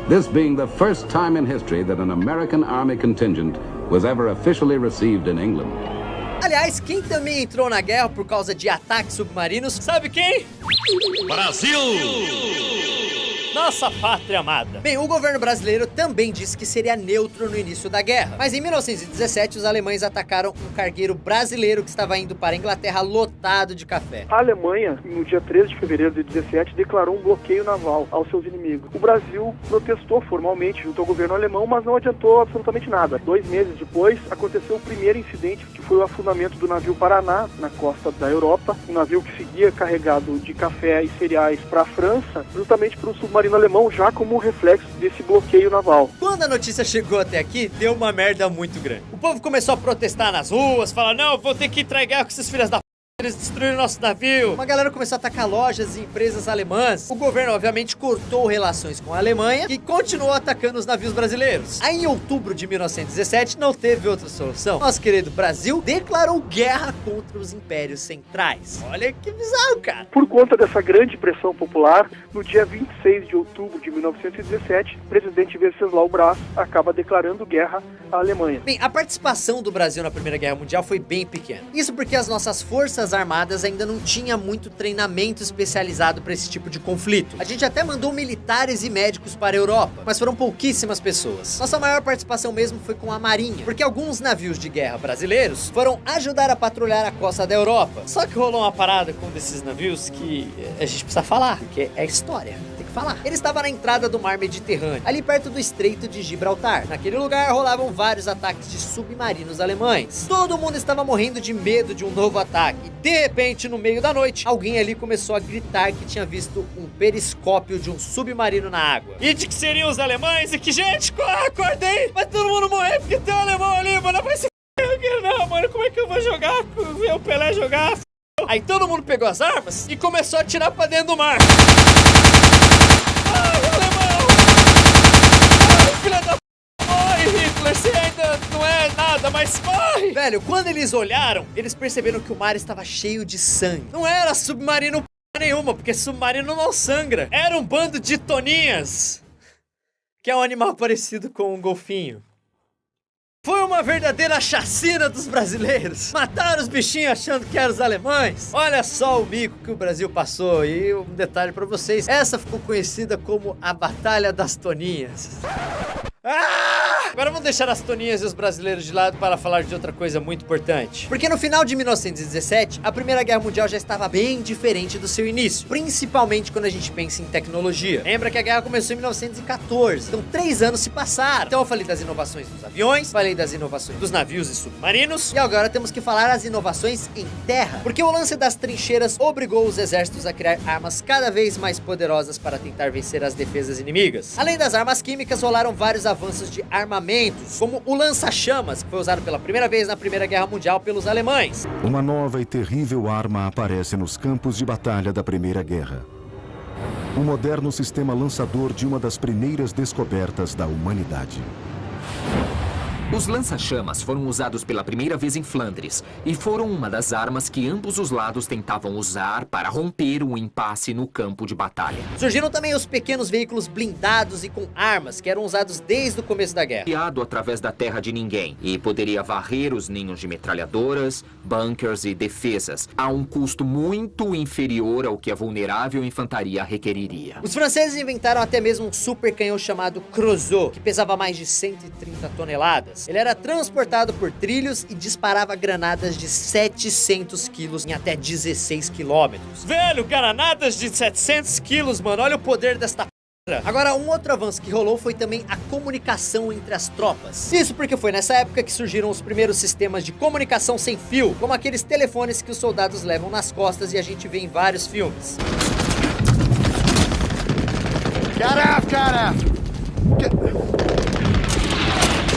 This being the first time in history that an American Army contingent was ever officially received in England. Aliás, quem também entrou na guerra por causa de ataques submarinos, sabe quem? Brasil! Nossa pátria amada. Bem, o governo brasileiro também disse que seria neutro no início da guerra. Mas em 1917, os alemães atacaram um cargueiro brasileiro que estava indo para a Inglaterra lotado de café. A Alemanha, no dia 13 de fevereiro de 17, declarou um bloqueio naval aos seus inimigos. O Brasil protestou formalmente junto ao governo alemão, mas não adiantou absolutamente nada. 2 meses depois, aconteceu o primeiro incidente, que foi o afundamento do navio Paraná, na costa da Europa. Um navio que seguia carregado de café e cereais para a França, justamente para o submarino alemão, já como um reflexo desse bloqueio naval. Quando a notícia chegou até aqui, deu uma merda muito grande. O povo começou a protestar nas ruas, falar, não, vou ter que entregar com esses filhos da p... Eles destruíram nosso navio. Uma galera começou a atacar lojas e empresas alemãs. O governo, obviamente, cortou relações com a Alemanha e continuou atacando os navios brasileiros. Aí, em outubro de 1917, não teve outra solução. Nosso querido Brasil declarou guerra contra os impérios centrais. Olha que bizarro, cara. Por conta dessa grande pressão popular, no dia 26 de outubro de 1917, o presidente Venceslau Braz acaba declarando guerra à Alemanha. Bem, a participação do Brasil na Primeira Guerra Mundial foi bem pequena. Isso porque as nossas forças armadas ainda não tinha muito treinamento especializado para esse tipo de conflito. A gente até mandou militares e médicos para a Europa, mas foram pouquíssimas pessoas. Nossa maior participação mesmo foi com a Marinha, porque alguns navios de guerra brasileiros foram ajudar a patrulhar a costa da Europa. Só que rolou uma parada com um desses navios que a gente precisa falar, porque é história. Tem que falar. Ele estava na entrada do mar Mediterrâneo, ali perto do Estreito de Gibraltar. Naquele lugar rolavam vários ataques de submarinos alemães. Todo mundo estava morrendo de medo de um novo ataque. E de repente, no meio da noite, alguém ali começou a gritar que tinha visto um periscópio de um submarino na água. E de que seriam os alemães e que, gente, acordei! Vai todo mundo morrer porque tem um alemão ali, mano. Vai se f***. Não, mano, como é que eu vou jogar? Ver o Pelé jogar? Aí todo mundo pegou as armas e começou a atirar pra dentro do mar. Ai, alemão! Ai, filha da p... Morre, Hitler! Você ainda não é nada, mas morre! Velho, quando eles olharam, eles perceberam que o mar estava cheio de sangue. Não era submarino p... nenhuma, porque submarino não sangra. Era um bando de toninhas, que é um animal parecido com um golfinho. Foi uma verdadeira chacina dos brasileiros. Mataram os bichinhos achando que eram os alemães. Olha só o mico que o Brasil passou. E um detalhe pra vocês. Essa ficou conhecida como a Batalha das Toninhas. Agora vamos deixar as toninhas e os brasileiros de lado para falar de outra coisa muito importante. Porque no final de 1917, a Primeira Guerra Mundial já estava bem diferente do seu início. Principalmente quando a gente pensa em tecnologia. Lembra que a guerra começou em 1914. Então 3 anos se passaram. Então eu falei das inovações dos aviões, falei das inovações dos navios e submarinos. E agora temos que falar as inovações em terra. Porque o lance das trincheiras obrigou os exércitos a criar armas cada vez mais poderosas para tentar vencer as defesas inimigas. Além das armas químicas, rolaram vários avanços de armamentos, como o lança-chamas, que foi usado pela primeira vez na Primeira Guerra Mundial pelos alemães. Uma nova e terrível arma aparece nos campos de batalha da Primeira Guerra. Um moderno sistema lançador de uma das primeiras descobertas da humanidade. Os lança-chamas foram usados pela primeira vez em Flandres e foram uma das armas que ambos os lados tentavam usar para romper o impasse no campo de batalha. Surgiram também os pequenos veículos blindados e com armas que eram usados desde o começo da guerra. Criado através da terra de ninguém e poderia varrer os ninhos de metralhadoras, bunkers e defesas a um custo muito inferior ao que a vulnerável infantaria requeriria. Os franceses inventaram até mesmo um super canhão chamado Creusot, que pesava mais de 130 toneladas. Ele era transportado por trilhos e disparava granadas de 700 quilos em até 16 quilômetros. Velho, granadas de 700 quilos, mano. Olha o poder desta p***. Agora, um outro avanço que rolou foi também a comunicação entre as tropas. Isso porque foi nessa época que surgiram os primeiros sistemas de comunicação sem fio, como aqueles telefones que os soldados levam nas costas e a gente vê em vários filmes.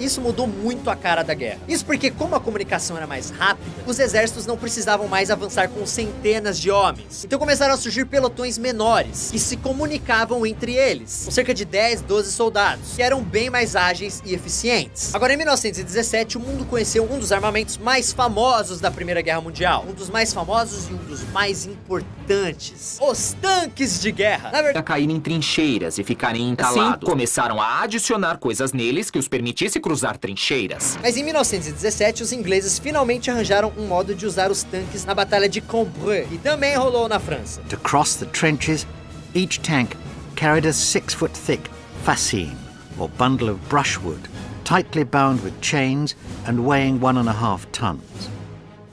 Isso mudou muito a cara da guerra. Isso porque, como a comunicação era mais rápida, os exércitos não precisavam mais avançar com centenas de homens. Então começaram a surgir pelotões menores, que se comunicavam entre eles, com cerca de 10, 12 soldados, que eram bem mais ágeis e eficientes. Agora, em 1917, o mundo conheceu um dos armamentos mais famosos da Primeira Guerra Mundial. Um dos mais famosos e um dos mais importantes. Os tanques de guerra. Na verdade, a cair em trincheiras e ficarem entalados. Assim, começaram a adicionar coisas neles que os permitisse cruzar trincheiras. Mas em 1917, os ingleses finalmente arranjaram um modo de usar os tanques na Batalha de Cambrai, e também rolou na França. To cross the trenches, each tank carried a 6-foot-thick fascine, or bundle of brushwood, tightly bound with chains and weighing 1.5 tons.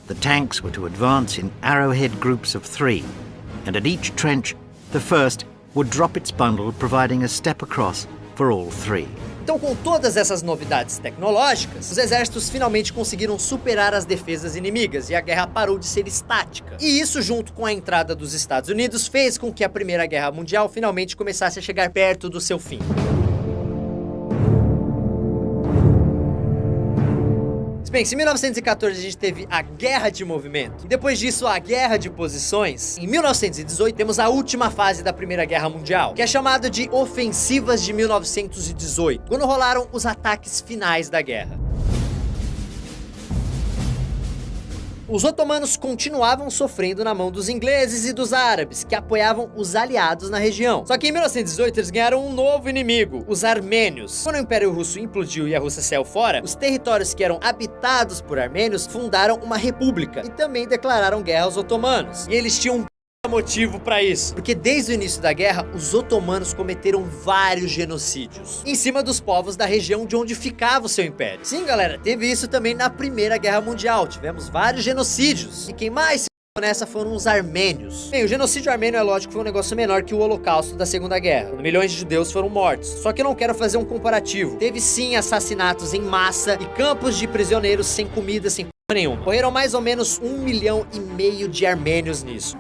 The tanks were to advance in arrowhead groups of 3, and at each trench, the first would drop its bundle, providing a step across for all 3. Então, com todas essas novidades tecnológicas, os exércitos finalmente conseguiram superar as defesas inimigas e a guerra parou de ser estática. E isso, junto com a entrada dos Estados Unidos, fez com que a Primeira Guerra Mundial finalmente começasse a chegar perto do seu fim. Bem, em 1914 a gente teve a Guerra de Movimento, e depois disso a Guerra de Posições. Em 1918 temos a última fase da Primeira Guerra Mundial, que é chamada de Ofensivas de 1918, quando rolaram os ataques finais da guerra. Os otomanos continuavam sofrendo na mão dos ingleses e dos árabes, que apoiavam os aliados na região. Só que em 1918 eles ganharam um novo inimigo, os armênios. Quando o Império Russo implodiu e a Rússia saiu fora, os territórios que eram habitados por armênios fundaram uma república e também declararam guerra aos otomanos. E eles tinham um motivo pra isso, porque desde o início da guerra, os otomanos cometeram vários genocídios em cima dos povos da região de onde ficava o seu império. Sim, galera, teve isso também na Primeira Guerra Mundial, tivemos vários genocídios, e quem mais nessa foram os armênios. Bem, o genocídio armênio é lógico que foi um negócio menor que o Holocausto da Segunda Guerra, quando milhões de judeus foram mortos. Só que eu não quero fazer um comparativo. Teve sim assassinatos em massa e campos de prisioneiros sem comida, sem porra nenhuma. Morreram mais ou menos 1,5 milhão de armênios nisso.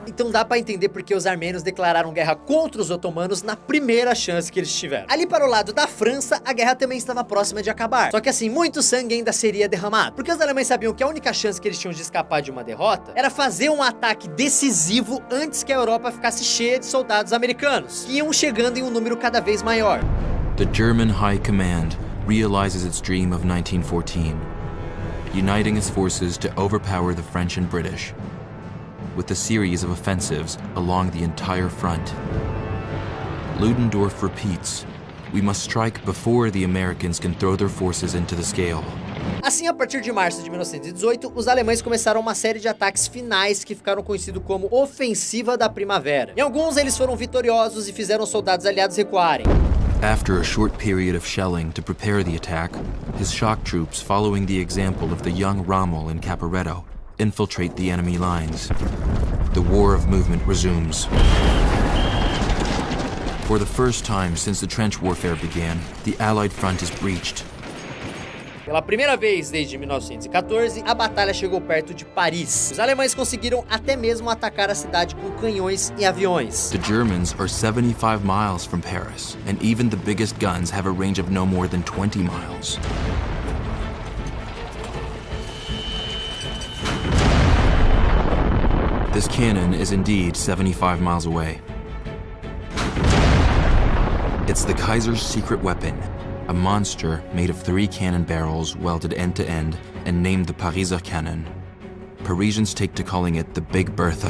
Então dá pra entender porque os armênios declararam guerra contra os otomanos na primeira chance que eles tiveram. Ali para o lado da França, a guerra também estava próxima de acabar. Só que assim, muito sangue ainda seria derramado. Porque os alemães sabiam que a única chance que eles tinham de escapar de uma derrota era fazer um ataque decisivo antes que a Europa ficasse cheia de soldados americanos, que iam chegando em um número cada vez maior. The German High Command realizes its dream of 1914, uniting its forces to overpower the French and British, with a series of offensives along the entire front. Ludendorff repeats, "We must strike before the Americans can throw their forces into the scale." Assim, a partir de março de 1918, os alemães começaram uma série de ataques finais que ficaram conhecidos como Ofensiva da Primavera. Em alguns, eles foram vitoriosos e fizeram os soldados aliados recuarem. After a short period of shelling to prepare the attack, his shock troops, following the example of the young Rommel and Caporetto, infiltrate the enemy lines. The war of movement resumes. For the first time since the trench warfare began, the Allied front is breached. Pela primeira vez desde 1914, a batalha chegou perto de Paris. Os alemães conseguiram até mesmo atacar a cidade com canhões e aviões. The Germans are 75 miles from Paris, and even the biggest guns have a range of no more than 20 miles. This cannon is indeed 75 miles away. It's the Kaiser's secret weapon, a monster made of 3 cannon barrels welded end to end and named the Pariser cannon. Parisians take to calling it the Big Bertha.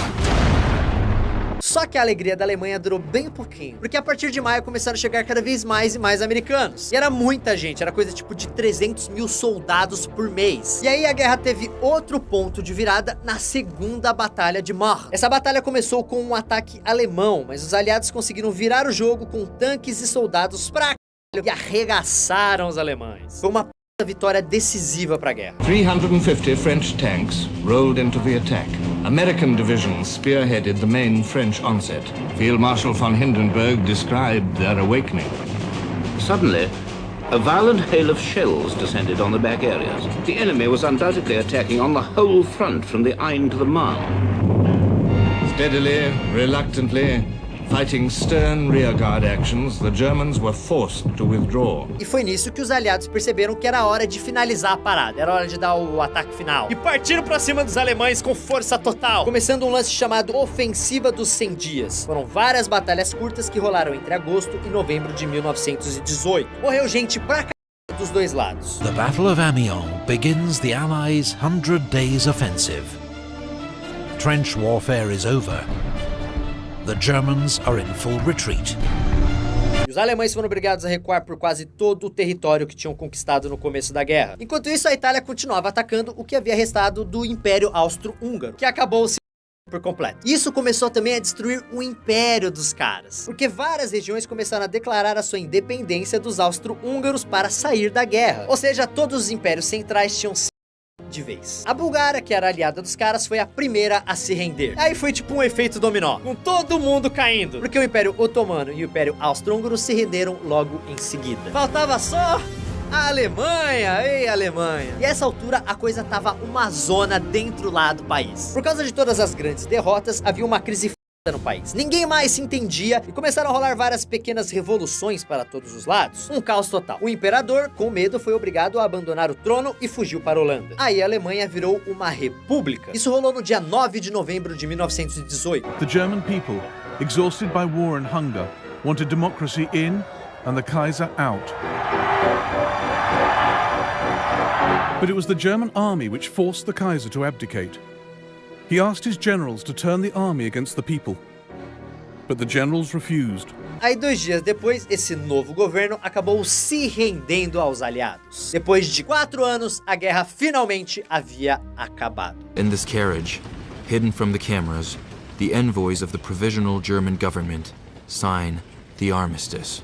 Só que a alegria da Alemanha durou bem pouquinho, porque a partir de maio começaram a chegar cada vez mais e mais americanos. E era muita gente, era coisa tipo de 300 mil soldados por mês. E aí a guerra teve outro ponto de virada na Segunda Batalha de Marne. Essa batalha começou com um ataque alemão, mas os aliados conseguiram virar o jogo com tanques e soldados pra e arregaçaram os alemães. Foi uma vitória decisiva para a guerra. 350 French tanks rolled into the attack. American divisions spearheaded the main French onset. Field Marshal von Hindenburg described their awakening. Suddenly, a violent hail of shells descended on the back areas. The enemy was undoubtedly attacking on the whole front from the Aisne to the Marne. Steadily, reluctantly, fighting stern rearguard actions, the Germans were forced to withdraw. E foi nisso que os aliados perceberam que era hora de finalizar a parada, era hora de dar o ataque final. E partiram pra cima dos alemães com força total, começando um lance chamado Ofensiva dos 100 Dias. Foram várias batalhas curtas que rolaram entre agosto e novembro de 1918. Morreu gente pra c... dos dois lados. The Battle of Amiens begins the Allies' 100 Days Offensive. Trench warfare is over. The Germans are in full retreat. E os alemães foram obrigados a recuar por quase todo o território que tinham conquistado no começo da guerra. Enquanto isso, a Itália continuava atacando o que havia restado do Império Austro-Húngaro, que acabou se por completo. Isso começou também a destruir o império dos caras, porque várias regiões começaram a declarar a sua independência dos austro-húngaros para sair da guerra. Ou seja, todos os impérios centrais tinham de vez. A Bulgária, que era aliada dos caras, foi a primeira a se render. Aí foi tipo um efeito dominó, com todo mundo caindo, porque o Império Otomano e o Império Austro-Húngaro se renderam logo em seguida. Faltava só a Alemanha, ei Alemanha. E a essa altura a coisa tava uma zona dentro lá do país. Por causa de todas as grandes derrotas, havia uma crise no país. Ninguém mais se entendia e começaram a rolar várias pequenas revoluções para todos os lados. Um caos total. O imperador, com medo, foi obrigado a abandonar o trono e fugiu para a Holanda. Aí a Alemanha virou uma república. Isso rolou no dia 9 de novembro de 1918. The German people, exhausted by war and hunger, wanted democracy in and the Kaiser out. But it was the German army which forced the Kaiser to abdicate. He asked his generals to turn the army against the people, but the generals refused. Aí 2 dias depois, esse novo governo acabou se rendendo aos aliados. Depois de 4 anos, a guerra finalmente havia acabado. In this carriage, hidden from the cameras, the envoys of the Provisional German Government sign the armistice.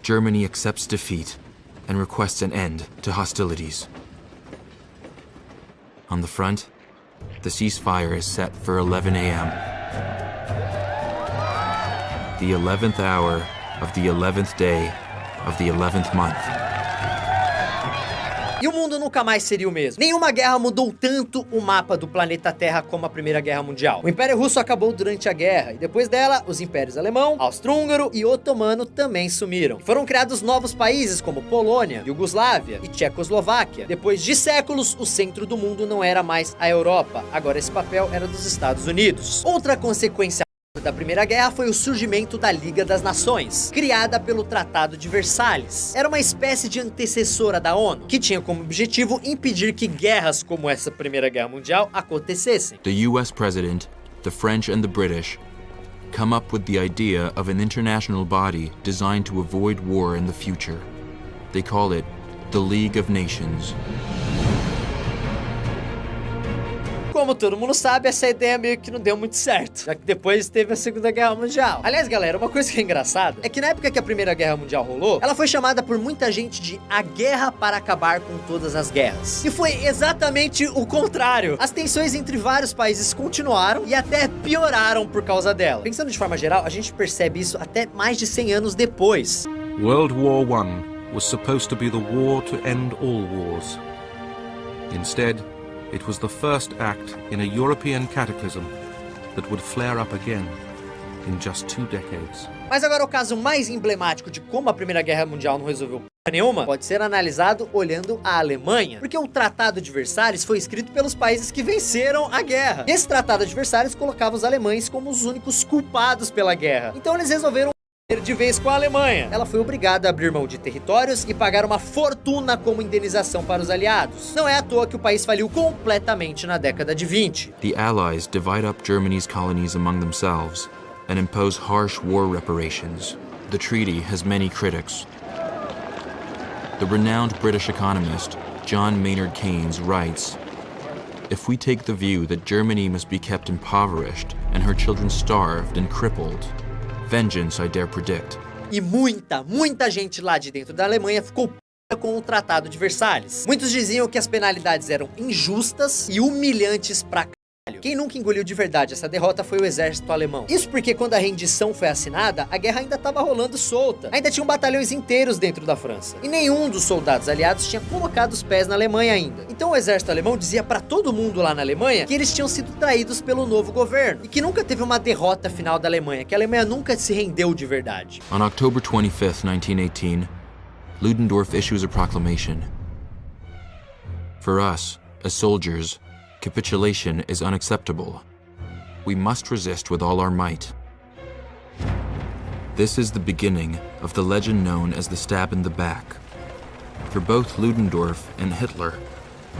Germany accepts defeat and requests an end to hostilities. On the front, the ceasefire is set for 11 a.m. The 11th hour of the 11th day of the 11th month. E o mundo nunca mais seria o mesmo. Nenhuma guerra mudou tanto o mapa do planeta Terra como a Primeira Guerra Mundial. O Império Russo acabou durante a guerra, e depois dela, os impérios alemão, austro-húngaro e otomano também sumiram. Foram criados novos países como Polônia, Iugoslávia e Tchecoslováquia. Depois de séculos, o centro do mundo não era mais a Europa. Agora esse papel era dos Estados Unidos. Outra consequência da Primeira Guerra foi o surgimento da Liga das Nações, criada pelo Tratado de Versalhes. Era uma espécie de antecessora da ONU, que tinha como objetivo impedir que guerras como essa Primeira Guerra Mundial acontecessem. The US President, the French and the British come up with the idea of an international body designed to avoid war in the future. They call it the League of Nations. Como todo mundo sabe, essa ideia meio que não deu muito certo, já que depois teve a Segunda Guerra Mundial. Aliás, galera, uma coisa que é engraçada é que na época que a Primeira Guerra Mundial rolou, ela foi chamada por muita gente de a guerra para acabar com todas as guerras. E foi exatamente o contrário. As tensões entre vários países continuaram e até pioraram por causa dela. Pensando de forma geral, a gente percebe isso até mais de 100 anos depois. World War I was supposed to be the war to end all wars. Instead, it was the first act in a European cataclysm that would flare up again in just 2 decades. Mas agora o caso mais emblemático de como a Primeira Guerra Mundial não resolveu porra nenhuma pode ser analisado olhando a Alemanha, porque o Tratado de Versalhes foi escrito pelos países que venceram a guerra. E esse Tratado de Versalhes colocava os alemães como os únicos culpados pela guerra. Então eles resolveram de vez com a Alemanha. Ela foi obrigada a abrir mão de territórios e pagar uma fortuna como indenização para os aliados. Não é à toa que o país faliu completamente na década de 20. The Allies divide up Germany's colonies among themselves and impose harsh war reparations. The treaty has many critics. The renowned British economist John Maynard Keynes writes, "If we take the view that Germany must be kept impoverished and her children starved and crippled, vengeance I dare predict." E muita gente lá de dentro da Alemanha ficou com o Tratado de Versalhes. Muitos diziam que as penalidades eram injustas e humilhantes pra caralho. Quem nunca engoliu de verdade essa derrota foi o exército alemão. Isso porque quando a rendição foi assinada, a guerra ainda estava rolando solta. Ainda tinham batalhões inteiros dentro da França. E nenhum dos soldados aliados tinha colocado os pés na Alemanha ainda. Então o exército alemão dizia pra todo mundo lá na Alemanha que eles tinham sido traídos pelo novo governo. E que nunca teve uma derrota final da Alemanha, que a Alemanha nunca se rendeu de verdade. On October 25th, 1918, Ludendorff issues a proclamation. For us, as soldiers, capitulation is unacceptable. We must resist with all our might. This is the beginning of the legend known as the stab in the back. For both Ludendorff and Hitler,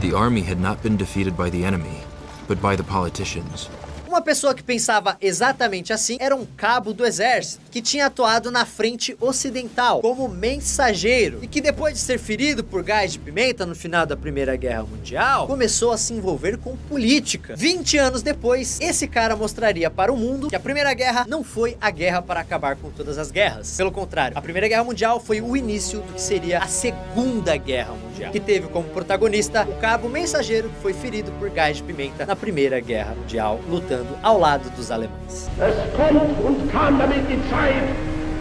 the army had not been defeated by the enemy, but by the politicians. Uma pessoa que pensava exatamente assim era um cabo do exército, que tinha atuado na frente ocidental como mensageiro e que depois de ser ferido por gás de pimenta no final da Primeira Guerra Mundial, começou a se envolver com política. 20 anos depois, esse cara mostraria para o mundo que a Primeira Guerra não foi a guerra para acabar com todas as guerras. Pelo contrário, a Primeira Guerra Mundial foi o início do que seria a Segunda Guerra Mundial, que teve como protagonista o cabo mensageiro que foi ferido por gás de pimenta na Primeira Guerra Mundial, lutando ao lado dos alemães. Es kommt und kam damit die Zeit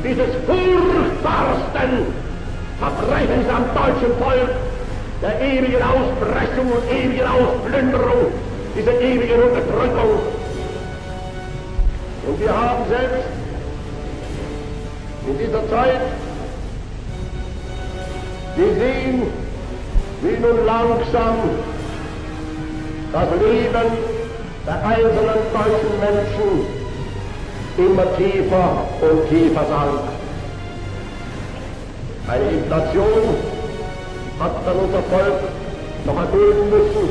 dieses furchtbarsten Verbrechens am deutschen Volk, der ewigen Auspressung und ewigen Ausplünderung, dieser ewigen Unterdrückung. Und wir haben selbst in dieser Zeit gesehen, wie nun langsam das Leben der einzelnen deutschen Menschen immer tiefer und tiefer sank. Eine Inflation hat dann unser Volk noch erdulden müssen,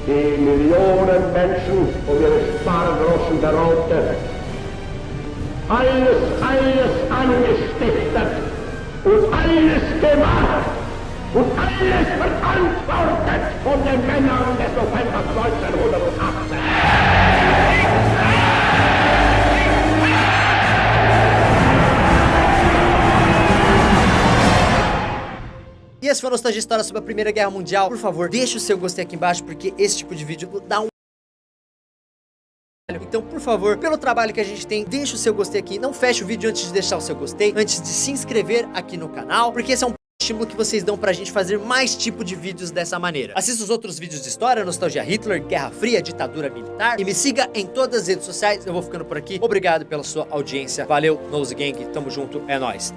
die Millionen Menschen um ihre Spargroschen beraubte. alles angestiftet und alles gemacht und alles verantwortet von den Männern des Novembers 1918. E essa foi a Nostalgia História sobre a Primeira Guerra Mundial. Por favor, deixe o seu gostei aqui embaixo, porque esse tipo de vídeo dá um... Então, por favor, pelo trabalho que a gente tem, deixa o seu gostei aqui. Não feche o vídeo antes de deixar o seu gostei, antes de se inscrever aqui no canal, porque esse é um estímulo que vocês dão pra gente fazer mais tipo de vídeos dessa maneira. Assista os outros vídeos de história, Nostalgia Hitler, Guerra Fria, Ditadura Militar, e me siga em todas as redes sociais. Eu vou ficando por aqui. Obrigado pela sua audiência. Valeu, Nose Gang. Tamo junto. É nóis.